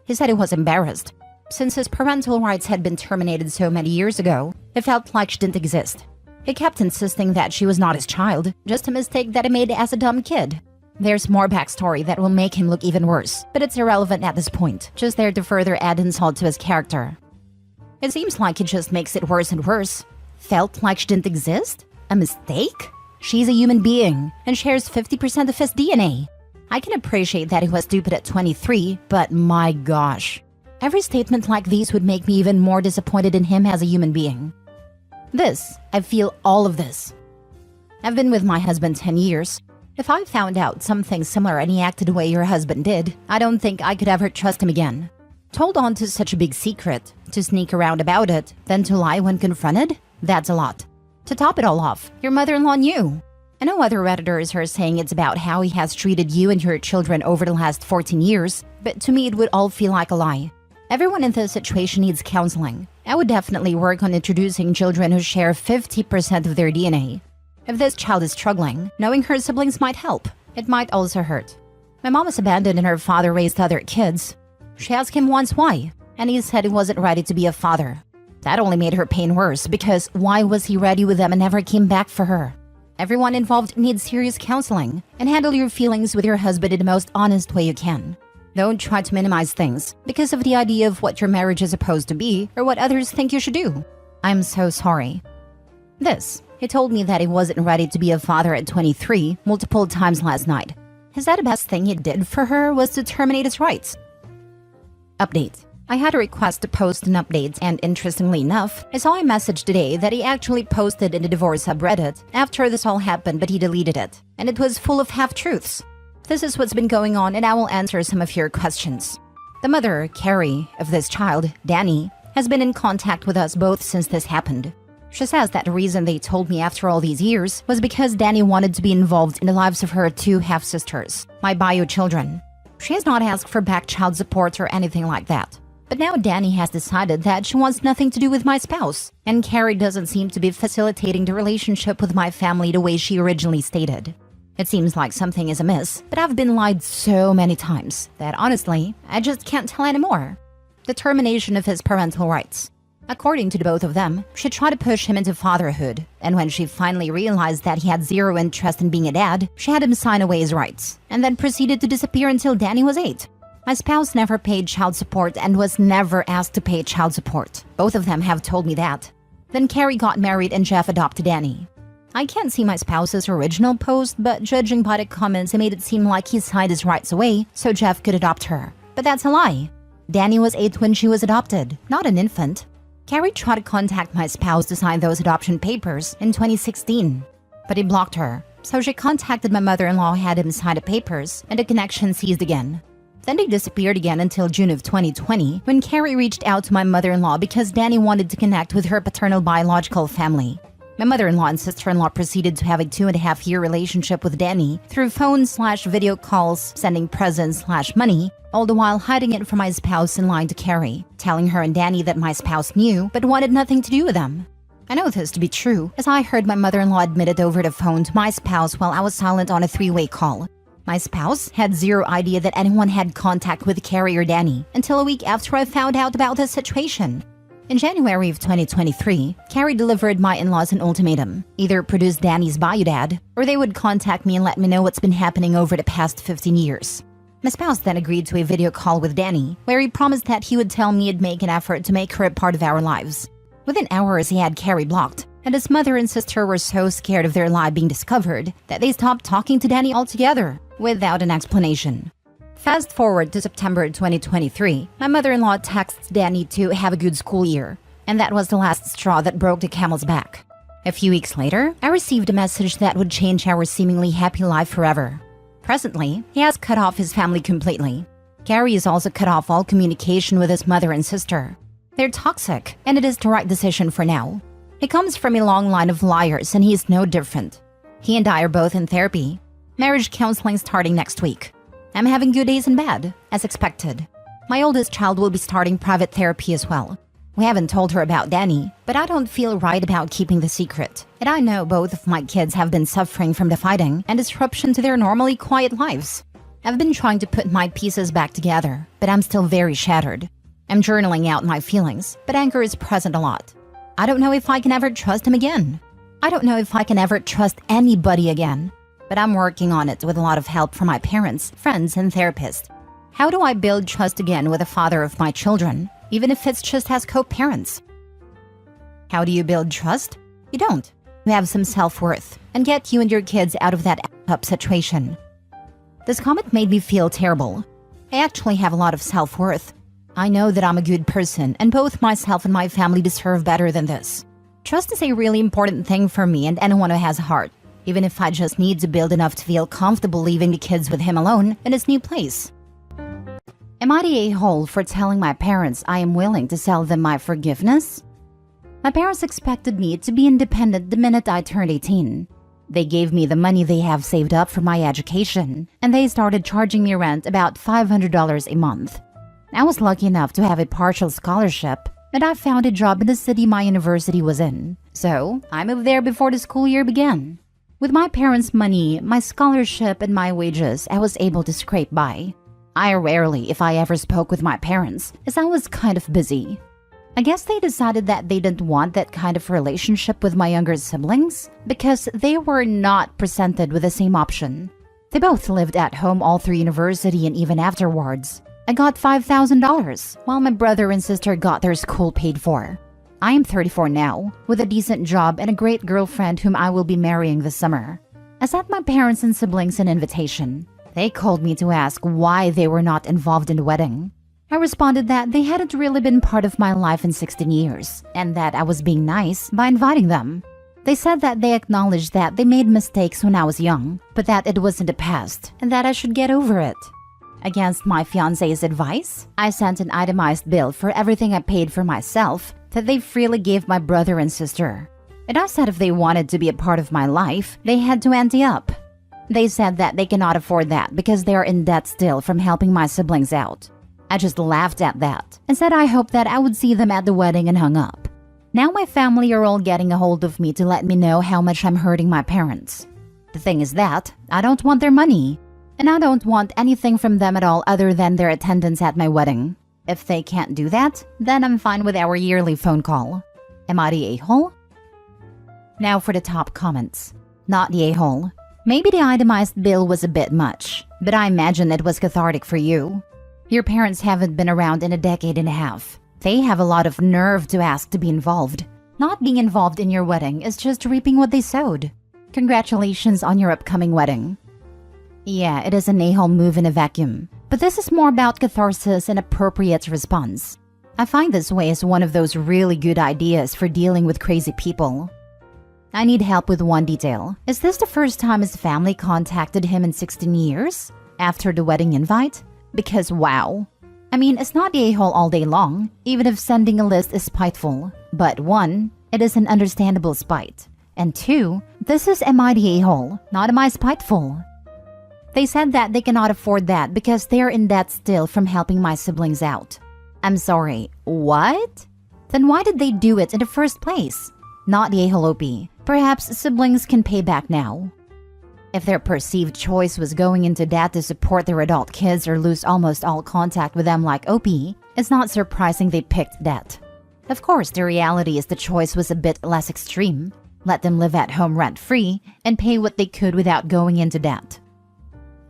He said he was embarrassed. Since his parental rights had been terminated so many years ago, it felt like she didn't exist. He kept insisting that she was not his child, just a mistake that he made as a dumb kid. There's more backstory that will make him look even worse, but it's irrelevant at this point, just there to further add insult to his character. It seems like he just makes it worse and worse. Felt like she didn't exist? A mistake? She's a human being and shares 50% of his DNA. I can appreciate that he was stupid at 23, but my gosh. Every statement like these would make me even more disappointed in him as a human being. I feel all of this. I've been with my husband 10 years. If I found out something similar and he acted the way your husband did, I don't think I could ever trust him again. To hold on to such a big secret, to sneak around about it, then to lie when confronted, that's a lot. To top it all off, your mother-in-law knew. I know other Redditors are saying it's about how he has treated you and your children over the last 14 years, but to me it would all feel like a lie. Everyone in this situation needs counseling. I would definitely work on introducing children who share 50% of their DNA. If this child is struggling, knowing her siblings might help. It might also hurt. My mom was abandoned and her father raised other kids. She asked him once why, and he said he wasn't ready to be a father. That only made her pain worse, because why was he ready with them and never came back for her? Everyone involved needs serious counseling, and handle your feelings with your husband in the most honest way you can. Don't try to minimize things because of the idea of what your marriage is supposed to be or what others think you should do. I'm so sorry. He told me that he wasn't ready to be a father at 23 multiple times last night. Is that the best thing he did for her was to terminate his rights? Update. I had a request to post an update, and interestingly enough, I saw a message today that he actually posted in the divorce subreddit after this all happened, but he deleted it, and it was full of half-truths. This is what's been going on, and I will answer some of your questions. The mother, Carrie, of this child, Danny, has been in contact with us both since this happened. She says that the reason they told me after all these years was because Danny wanted to be involved in the lives of her two half-sisters, my bio children. She has not asked for back child support or anything like that. But now Danny has decided that she wants nothing to do with my spouse, and Carrie doesn't seem to be facilitating the relationship with my family the way she originally stated. It seems like something is amiss, but I've been lied so many times that honestly, I just can't tell anymore. The termination of his parental rights. According to the both of them, she tried to push him into fatherhood, and when she finally realized that he had zero interest in being a dad, she had him sign away his rights, and then proceeded to disappear until Danny was 8. My spouse never paid child support and was never asked to pay child support. Both of them have told me that. Then Carrie got married and Jeff adopted Danny. I can't see my spouse's original post, but judging by the comments, it made it seem like he signed his rights away so Jeff could adopt her. But that's a lie. Danny was 8 when she was adopted, not an infant. Carrie tried to contact my spouse to sign those adoption papers in 2016, but he blocked her. So she contacted my mother-in-law, had him sign the papers, and the connection ceased again. Then they disappeared again until June of 2020, when Carrie reached out to my mother-in-law because Danny wanted to connect with her paternal biological family. My mother-in-law and sister-in-law proceeded to have a 2.5-year relationship with Danny through phone/video calls, sending presents/money, all the while hiding it from my spouse and lying to Carrie, telling her and Danny that my spouse knew but wanted nothing to do with them. I know this to be true, as I heard my mother-in-law admit it over the phone to my spouse while I was silent on a 3-way call. My spouse had zero idea that anyone had contact with Carrie or Danny until a week after I found out about the situation. In January of 2023, Carrie delivered my in-laws an ultimatum. Either produce Danny's bio dad, or they would contact me and let me know what's been happening over the past 15 years. My spouse then agreed to a video call with Danny, where he promised that he would tell me he'd make an effort to make her a part of our lives. Within hours, he had Carrie blocked, and his mother and sister were so scared of their lie being discovered that they stopped talking to Danny altogether, without an explanation. Fast forward to September 2023, my mother-in-law texts Danny to have a good school year, and that was the last straw that broke the camel's back. A few weeks later, I received a message that would change our seemingly happy life forever. Presently, he has cut off his family completely. Carrie has also cut off all communication with his mother and sister. They're toxic, and it is the right decision for now. He comes from a long line of liars, and he is no different. He and I are both in therapy. Marriage counseling starting next week. I'm having good days and bad, as expected. My oldest child will be starting private therapy as well. We haven't told her about Danny, but I don't feel right about keeping the secret. And I know both of my kids have been suffering from the fighting and disruption to their normally quiet lives. I've been trying to put my pieces back together, but I'm still very shattered. I'm journaling out my feelings, but anger is present a lot. I don't know if I can ever trust him again. I don't know if I can ever trust anybody again. But I'm working on it with a lot of help from my parents, friends, and therapists. How do I build trust again with the father of my children, even if it's just as co-parents? How do you build trust? You don't. You have some self-worth and get you and your kids out of that up situation. This comment made me feel terrible. I actually have a lot of self-worth. I know that I'm a good person, and both myself and my family deserve better than this. Trust is a really important thing for me and anyone who has a heart. Even if I just need to build enough to feel comfortable leaving the kids with him alone in his new place. Am I the a-hole for telling my parents I am willing to sell them my forgiveness? My parents expected me to be independent the minute I turned 18. They gave me the money they have saved up for my education, and they started charging me rent about $500 a month. I was lucky enough to have a partial scholarship, and I found a job in the city my university was in, so I moved there before the school year began. With my parents' money, my scholarship, and my wages, I was able to scrape by. I rarely, if I ever, spoke with my parents, as I was kind of busy. I guess they decided that they didn't want that kind of relationship with my younger siblings because they were not presented with the same option. They both lived at home all through university and even afterwards. I got $5,000, while my brother and sister got their school paid for. I am 34 now, with a decent job and a great girlfriend whom I will be marrying this summer. I sent my parents and siblings an invitation. They called me to ask why they were not involved in the wedding. I responded that they hadn't really been part of my life in 16 years, and that I was being nice by inviting them. They said that they acknowledged that they made mistakes when I was young, but that it was in the past, and that I should get over it. Against my fiancé's advice, I sent an itemized bill for everything I paid for myself that they freely gave my brother and sister. And I said if they wanted to be a part of my life, they had to ante up. They said that they cannot afford that because they are in debt still from helping my siblings out. I just laughed at that and said I hoped that I would see them at the wedding and hung up. Now my family are all getting a hold of me to let me know how much I'm hurting my parents. The thing is that I don't want their money, and I don't want anything from them at all other than their attendance at my wedding. If they can't do that, then I'm fine with our yearly phone call. Am I the a-hole? Now for the top comments. Not the a-hole. Maybe the itemized bill was a bit much, but I imagine it was cathartic for you. Your parents haven't been around in a decade and a half. They have a lot of nerve to ask to be involved. Not being involved in your wedding is just reaping what they sowed. Congratulations on your upcoming wedding. Yeah, it is an a-hole move in a vacuum, but this is more about catharsis and appropriate response. I find this way is one of those really good ideas for dealing with crazy people. I need help with one detail. Is this the first time his family contacted him in 16 years? After the wedding invite? Because wow. I mean, it's not the a-hole all day long, even if sending a list is spiteful. But 1, it is an understandable spite. And 2, this is am I the a-hole, not am I spiteful. They said that they cannot afford that because they are in debt still from helping my siblings out. I'm sorry, what? Then why did they do it in the first place? Not the a-hole OP. Perhaps siblings can pay back now. If their perceived choice was going into debt to support their adult kids or lose almost all contact with them like OP, it's not surprising they picked debt. Of course, the reality is the choice was a bit less extreme. Let them live at home rent-free and pay what they could without going into debt.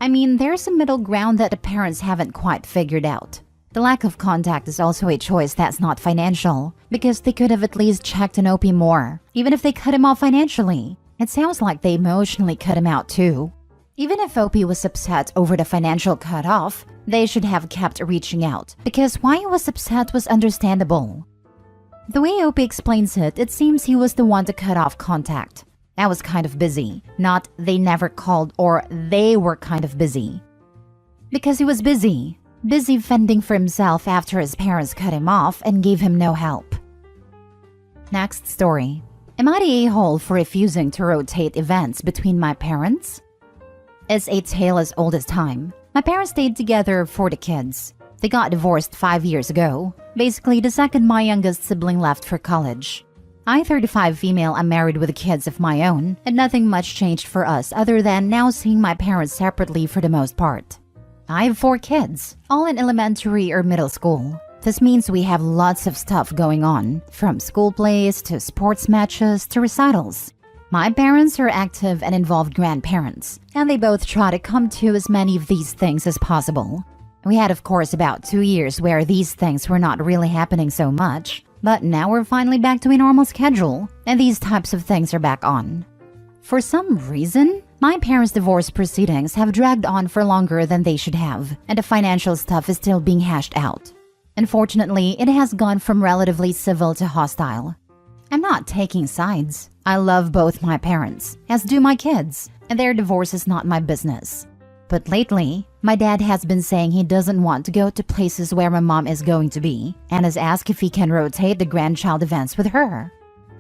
I mean, there's a middle ground that the parents haven't quite figured out. The lack of contact is also a choice that's not financial, because they could have at least checked on OP more, even if they cut him off financially. It sounds like they emotionally cut him out too. Even if OP was upset over the financial cut-off, they should have kept reaching out, because why he was upset was understandable. The way OP explains it, it seems he was the one to cut off contact. I was kind of busy, not they never called or they were kind of busy. Because he was busy. Busy fending for himself after his parents cut him off and gave him no help. Next story. Am I the a-hole for refusing to rotate events between my parents? It's a tale as old as time. My parents stayed together for the kids. They got divorced 5 years ago, basically the second my youngest sibling left for college. I, 35 female, am married with kids of my own, and nothing much changed for us other than now seeing my parents separately for the most part. I have 4 kids, all in elementary or middle school. This means we have lots of stuff going on, from school plays to sports matches to recitals. My parents are active and involved grandparents, and they both try to come to as many of these things as possible. We had, of course, about 2 years where these things were not really happening so much, but now we're finally back to a normal schedule, and these types of things are back on. For some reason, my parents' divorce proceedings have dragged on for longer than they should have, and the financial stuff is still being hashed out. Unfortunately, it has gone from relatively civil to hostile. I'm not taking sides. I love both my parents, as do my kids, and their divorce is not my business. But lately, my dad has been saying he doesn't want to go to places where my mom is going to be, and has asked if he can rotate the grandchild events with her.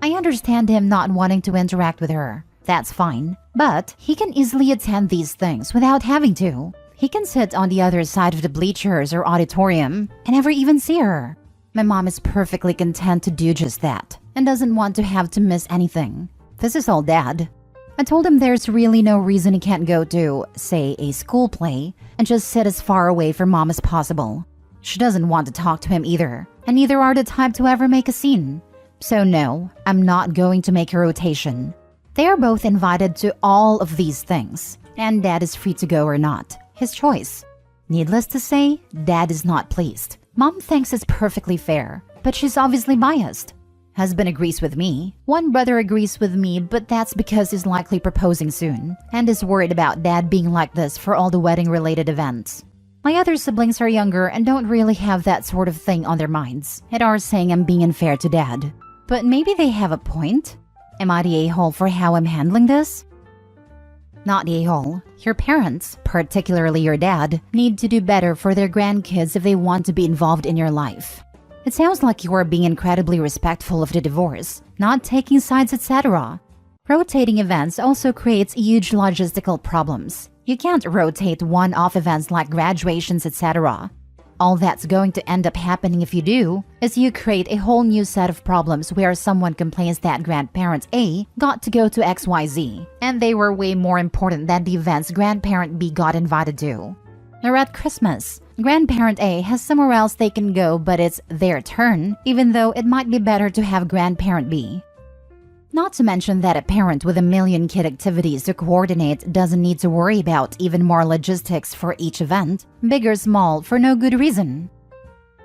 I understand him not wanting to interact with her. That's fine. But he can easily attend these things without having to. He can sit on the other side of the bleachers or auditorium and never even see her. My mom is perfectly content to do just that and doesn't want to have to miss anything. This is all dad. I told him there's really no reason he can't go to, say, a school play and just sit as far away from mom as possible. She doesn't want to talk to him either, and neither are the type to ever make a scene. So no, I'm not going to make a rotation. They are both invited to all of these things, and dad is free to go or not. His choice. Needless to say, dad is not pleased. Mom thinks it's perfectly fair, but she's obviously biased. Husband agrees with me. One brother agrees with me, but that's because he's likely proposing soon, and is worried about dad being like this for all the wedding-related events. My other siblings are younger and don't really have that sort of thing on their minds, and are saying I'm being unfair to dad. But maybe they have a point? Am I the a-hole for how I'm handling this? Not the a-hole. Your parents, particularly your dad, need to do better for their grandkids if they want to be involved in your life. It sounds like you are being incredibly respectful of the divorce, not taking sides, etc. Rotating events also creates huge logistical problems. You can't rotate one-off events like graduations, etc. All that's going to end up happening if you do is you create a whole new set of problems where someone complains that grandparent A got to go to XYZ, and they were way more important than the events grandparent B got invited to. Or at Christmas, grandparent A has somewhere else they can go, but it's their turn, even though it might be better to have grandparent B. Not to mention that a parent with a million kid activities to coordinate doesn't need to worry about even more logistics for each event, big or small, for no good reason.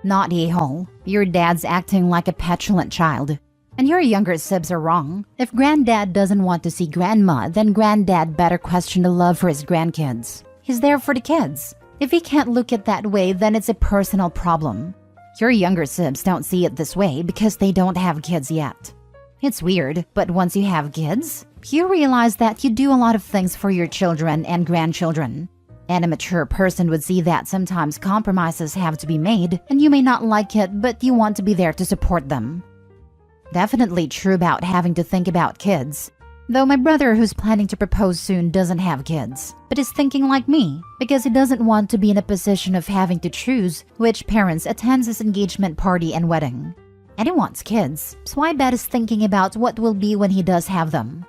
Not a-hole. Your dad's acting like a petulant child. And your younger sibs are wrong. If granddad doesn't want to see grandma, then granddad better question the love for his grandkids. He's there for the kids. If he can't look at that way, then it's a personal problem. Your younger sibs don't see it this way because they don't have kids yet. It's weird, but once you have kids, you realize that you do a lot of things for your children and grandchildren. And a mature person would see that sometimes compromises have to be made, and you may not like it, but you want to be there to support them. Definitely true about having to think about kids. Though my brother who's planning to propose soon doesn't have kids, but is thinking like me, because he doesn't want to be in a position of having to choose which parents attends his engagement party and wedding. And he wants kids, so I bet he's thinking about what will be when he does have them.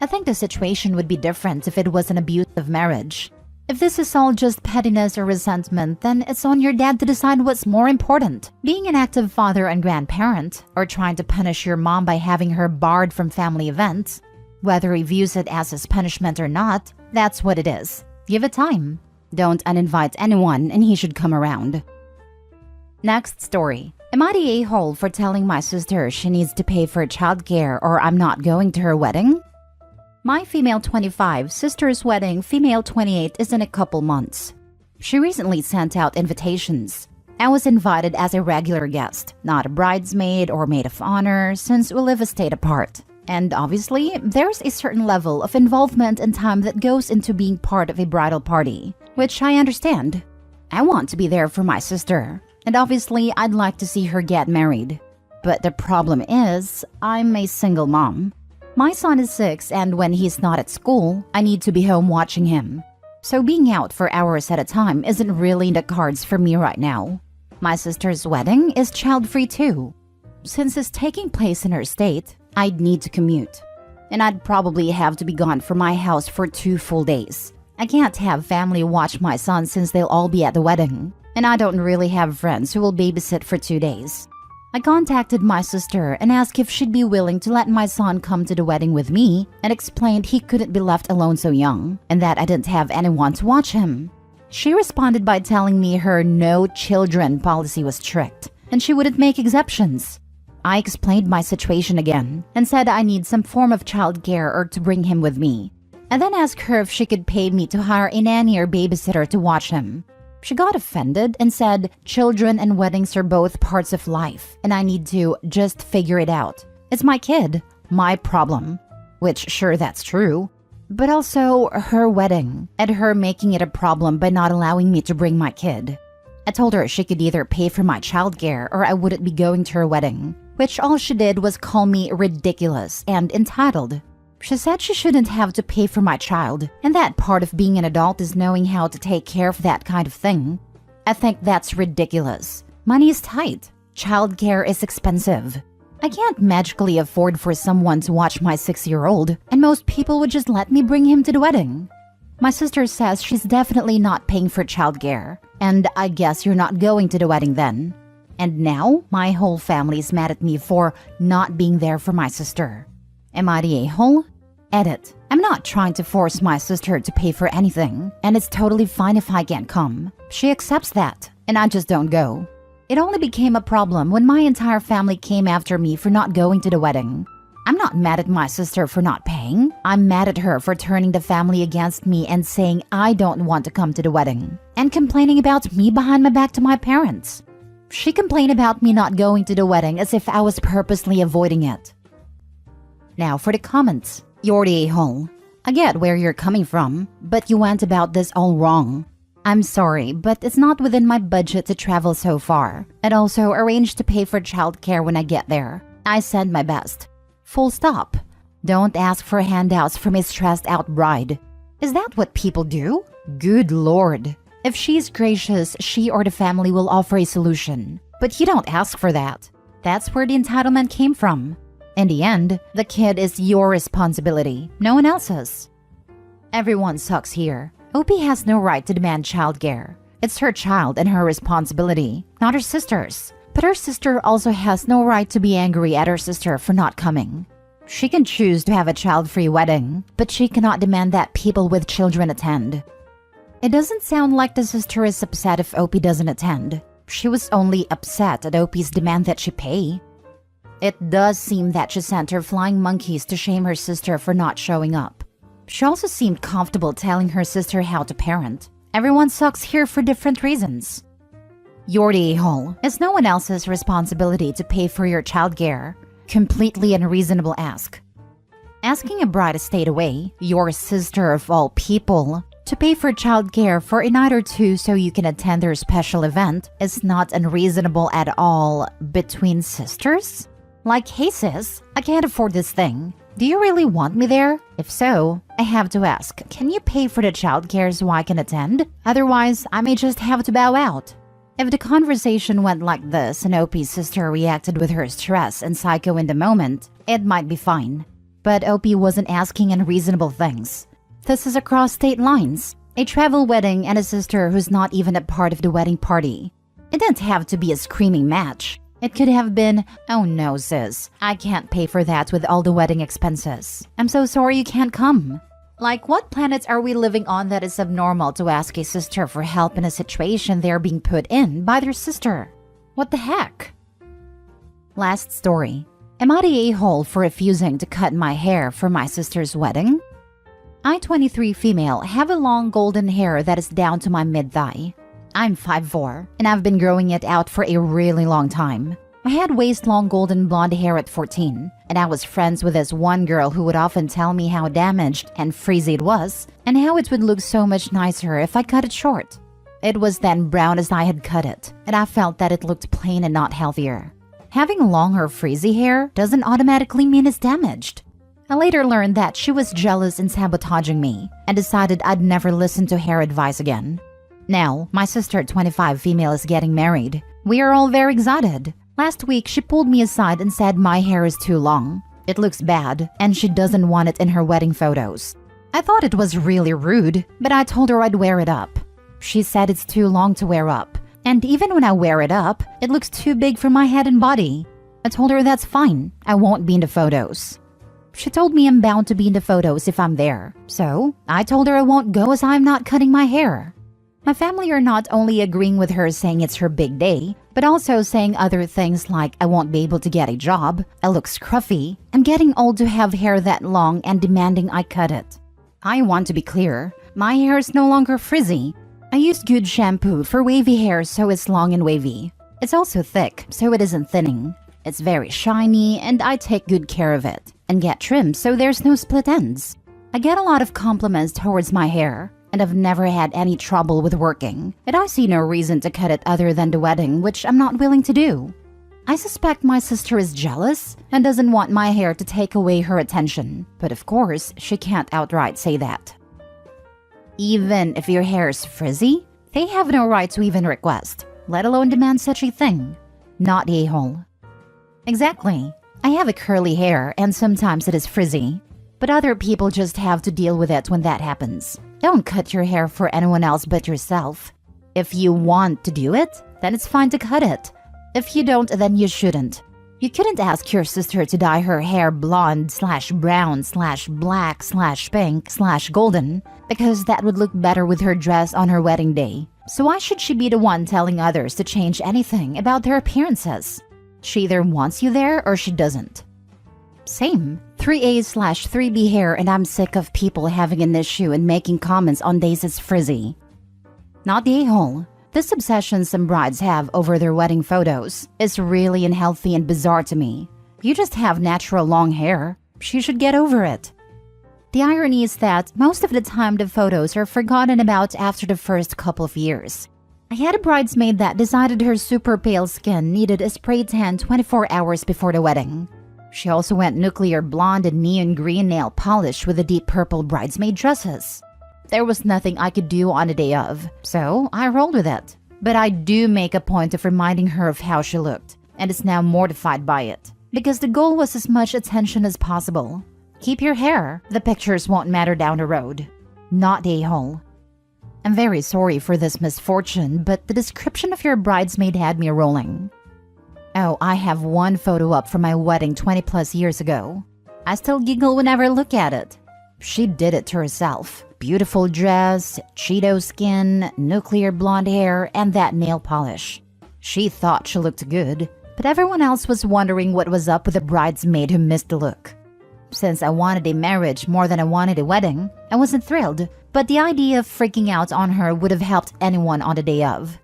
I think the situation would be different if it was an abusive marriage. If this is all just pettiness or resentment, then it's on your dad to decide what's more important, being an active father and grandparent, or trying to punish your mom by having her barred from family events. Whether he views it as his punishment or not, that's what it is. Give it time. Don't uninvite anyone and he should come around. Next story. Am I the a-hole for telling my sister she needs to pay for childcare or I'm not going to her wedding? My female 25 sister's wedding, female 28, is in a couple months. She recently sent out invitations. I was invited as a regular guest, not a bridesmaid or maid of honor, since we live a state apart. And obviously, there's a certain level of involvement and time that goes into being part of a bridal party, which I understand. I want to be there for my sister, and obviously I'd like to see her get married. But the problem is, I'm a single mom. My son is 6, and when he's not at school, I need to be home watching him. So being out for hours at a time isn't really in the cards for me right now. My sister's wedding is child-free too. Since it's taking place in her state, I'd need to commute. And I'd probably have to be gone from my house for 2 full days. I can't have family watch my son since they'll all be at the wedding. And I don't really have friends who will babysit for 2 days. I contacted my sister and asked if she'd be willing to let my son come to the wedding with me, and explained he couldn't be left alone so young, and that I didn't have anyone to watch him. She responded by telling me her no children policy was strict, and she wouldn't make exceptions. I explained my situation again, and said I need some form of childcare or to bring him with me. I then asked her if she could pay me to hire a nanny or babysitter to watch him. She got offended and said children and weddings are both parts of life, and I need to just figure it out. It's my kid, my problem. Which, sure, that's true. But also her wedding, and her making it a problem by not allowing me to bring my kid. I told her she could either pay for my childcare or I wouldn't be going to her wedding, which all she did was call me ridiculous and entitled. She said she shouldn't have to pay for my child, and that part of being an adult is knowing how to take care of that kind of thing. I think that's ridiculous. Money is tight. Childcare is expensive. I can't magically afford for someone to watch my 6-year-old, and most people would just let me bring him to the wedding. My sister says she's definitely not paying for childcare, and I guess you're not going to the wedding then. And now, my whole family's mad at me for not being there for my sister. Am I the a-hole? Edit. I'm not trying to force my sister to pay for anything, and it's totally fine if I can't come. She accepts that, and I just don't go. It only became a problem when my entire family came after me for not going to the wedding. I'm not mad at my sister for not paying. I'm mad at her for turning the family against me and saying I don't want to come to the wedding, and complaining about me behind my back to my parents. She complained about me not going to the wedding as if I was purposely avoiding it. Now for the comments. You're the a-hole. I get where you're coming from, but you went about this all wrong. I'm sorry, but it's not within my budget to travel so far, and also arrange to pay for childcare when I get there. I said my best. Full stop. Don't ask for handouts from a stressed out bride. Is that what people do? Good Lord. If she's gracious, she or the family will offer a solution. But you don't ask for that. That's where the entitlement came from. In the end, the kid is your responsibility, no one else's. Everyone sucks here. Opie has no right to demand childcare. It's her child and her responsibility, not her sister's. But her sister also has no right to be angry at her sister for not coming. She can choose to have a child-free wedding, but she cannot demand that people with children attend. It doesn't sound like the sister is upset if Opie doesn't attend. She was only upset at Opie's demand that she pay. It does seem that she sent her flying monkeys to shame her sister for not showing up. She also seemed comfortable telling her sister how to parent. Everyone sucks here for different reasons. You're the a-hole. It's no one else's responsibility to pay for your childcare. Completely unreasonable ask. Asking a bride to stay away, your sister of all people, to pay for childcare for a night or two so you can attend their special event is not unreasonable at all between sisters? Like, hey sis, I can't afford this thing. Do you really want me there? If so, I have to ask, can you pay for the childcare so I can attend? Otherwise, I may just have to bow out. If the conversation went like this and Opie's sister reacted with her stress and psycho in the moment, it might be fine. But Opie wasn't asking unreasonable things. This is across state lines. A travel wedding and a sister who's not even a part of the wedding party. It didn't have to be a screaming match. It could have been, oh no sis, I can't pay for that with all the wedding expenses. I'm so sorry you can't come. Like, what planet are we living on that is abnormal to ask a sister for help in a situation they're being put in by their sister? What the heck? Last story. Am I the a-hole for refusing to cut my hair for my sister's wedding? I, 23 female, have a long golden hair that is down to my mid-thigh. I'm 5'4", and I've been growing it out for a really long time. I had waist-long golden blonde hair at 14, and I was friends with this one girl who would often tell me how damaged and frizzy it was, and how it would look so much nicer if I cut it short. It was then brown as I had cut it, and I felt that it looked plain and not healthier. Having long or frizzy hair doesn't automatically mean it's damaged. I later learned that she was jealous and sabotaging me, and decided I'd never listen to hair advice again. Now, my sister, 25 female, is getting married. We are all very excited. Last week, she pulled me aside and said my hair is too long. It looks bad, and she doesn't want it in her wedding photos. I thought it was really rude, but I told her I'd wear it up. She said it's too long to wear up, and even when I wear it up, it looks too big for my head and body. I told her that's fine, I won't be in the photos. She told me I'm bound to be in the photos if I'm there, so I told her I won't go as I'm not cutting my hair. My family are not only agreeing with her saying it's her big day, but also saying other things like I won't be able to get a job, I look scruffy, and getting old to have hair that long and demanding I cut it. I want to be clear, my hair is no longer frizzy. I used good shampoo for wavy hair so it's long and wavy. It's also thick, so it isn't thinning. It's very shiny and I take good care of it, and get trimmed so there's no split ends. I get a lot of compliments towards my hair, and I've never had any trouble with working, but I see no reason to cut it other than the wedding, which I'm not willing to do. I suspect my sister is jealous and doesn't want my hair to take away her attention, but of course, she can't outright say that. Even if your hair is frizzy, they have no right to even request, let alone demand such a thing. Not a-hole. Exactly. I have a curly hair and sometimes it is frizzy, but other people just have to deal with it when that happens. Don't cut your hair for anyone else but yourself. If you want to do it, then it's fine to cut it. If you don't, then you shouldn't. You couldn't ask your sister to dye her hair blonde/brown/black/pink/golden because that would look better with her dress on her wedding day. So why should she be the one telling others to change anything about their appearances? She either wants you there or she doesn't. Same. 3A/3B hair, and I'm sick of people having an issue and making comments on days it's frizzy. Not the a-hole. This obsession some brides have over their wedding photos is really unhealthy and bizarre to me. You just have natural long hair. She should get over it. The irony is that most of the time the photos are forgotten about after the first couple of years. I had a bridesmaid that decided her super pale skin needed a spray tan 24 hours before the wedding. She also went nuclear blonde and neon green nail polish with the deep purple bridesmaid dresses. There was nothing I could do on the day of, so I rolled with it. But I do make a point of reminding her of how she looked, and is now mortified by it, because the goal was as much attention as possible. Keep your hair, the pictures won't matter down the road. Not a-hole. I'm very sorry for this misfortune, but the description of your bridesmaid had me rolling. Oh, I have one photo up from my wedding 20 plus years ago. I still giggle whenever I look at it. She did it to herself. Beautiful dress, Cheeto skin, nuclear blonde hair, and that nail polish. She thought she looked good, but everyone else was wondering what was up with the bridesmaid who missed the look. Since I wanted a marriage more than I wanted a wedding, I wasn't thrilled, but the idea of freaking out on her would have helped anyone on the day of.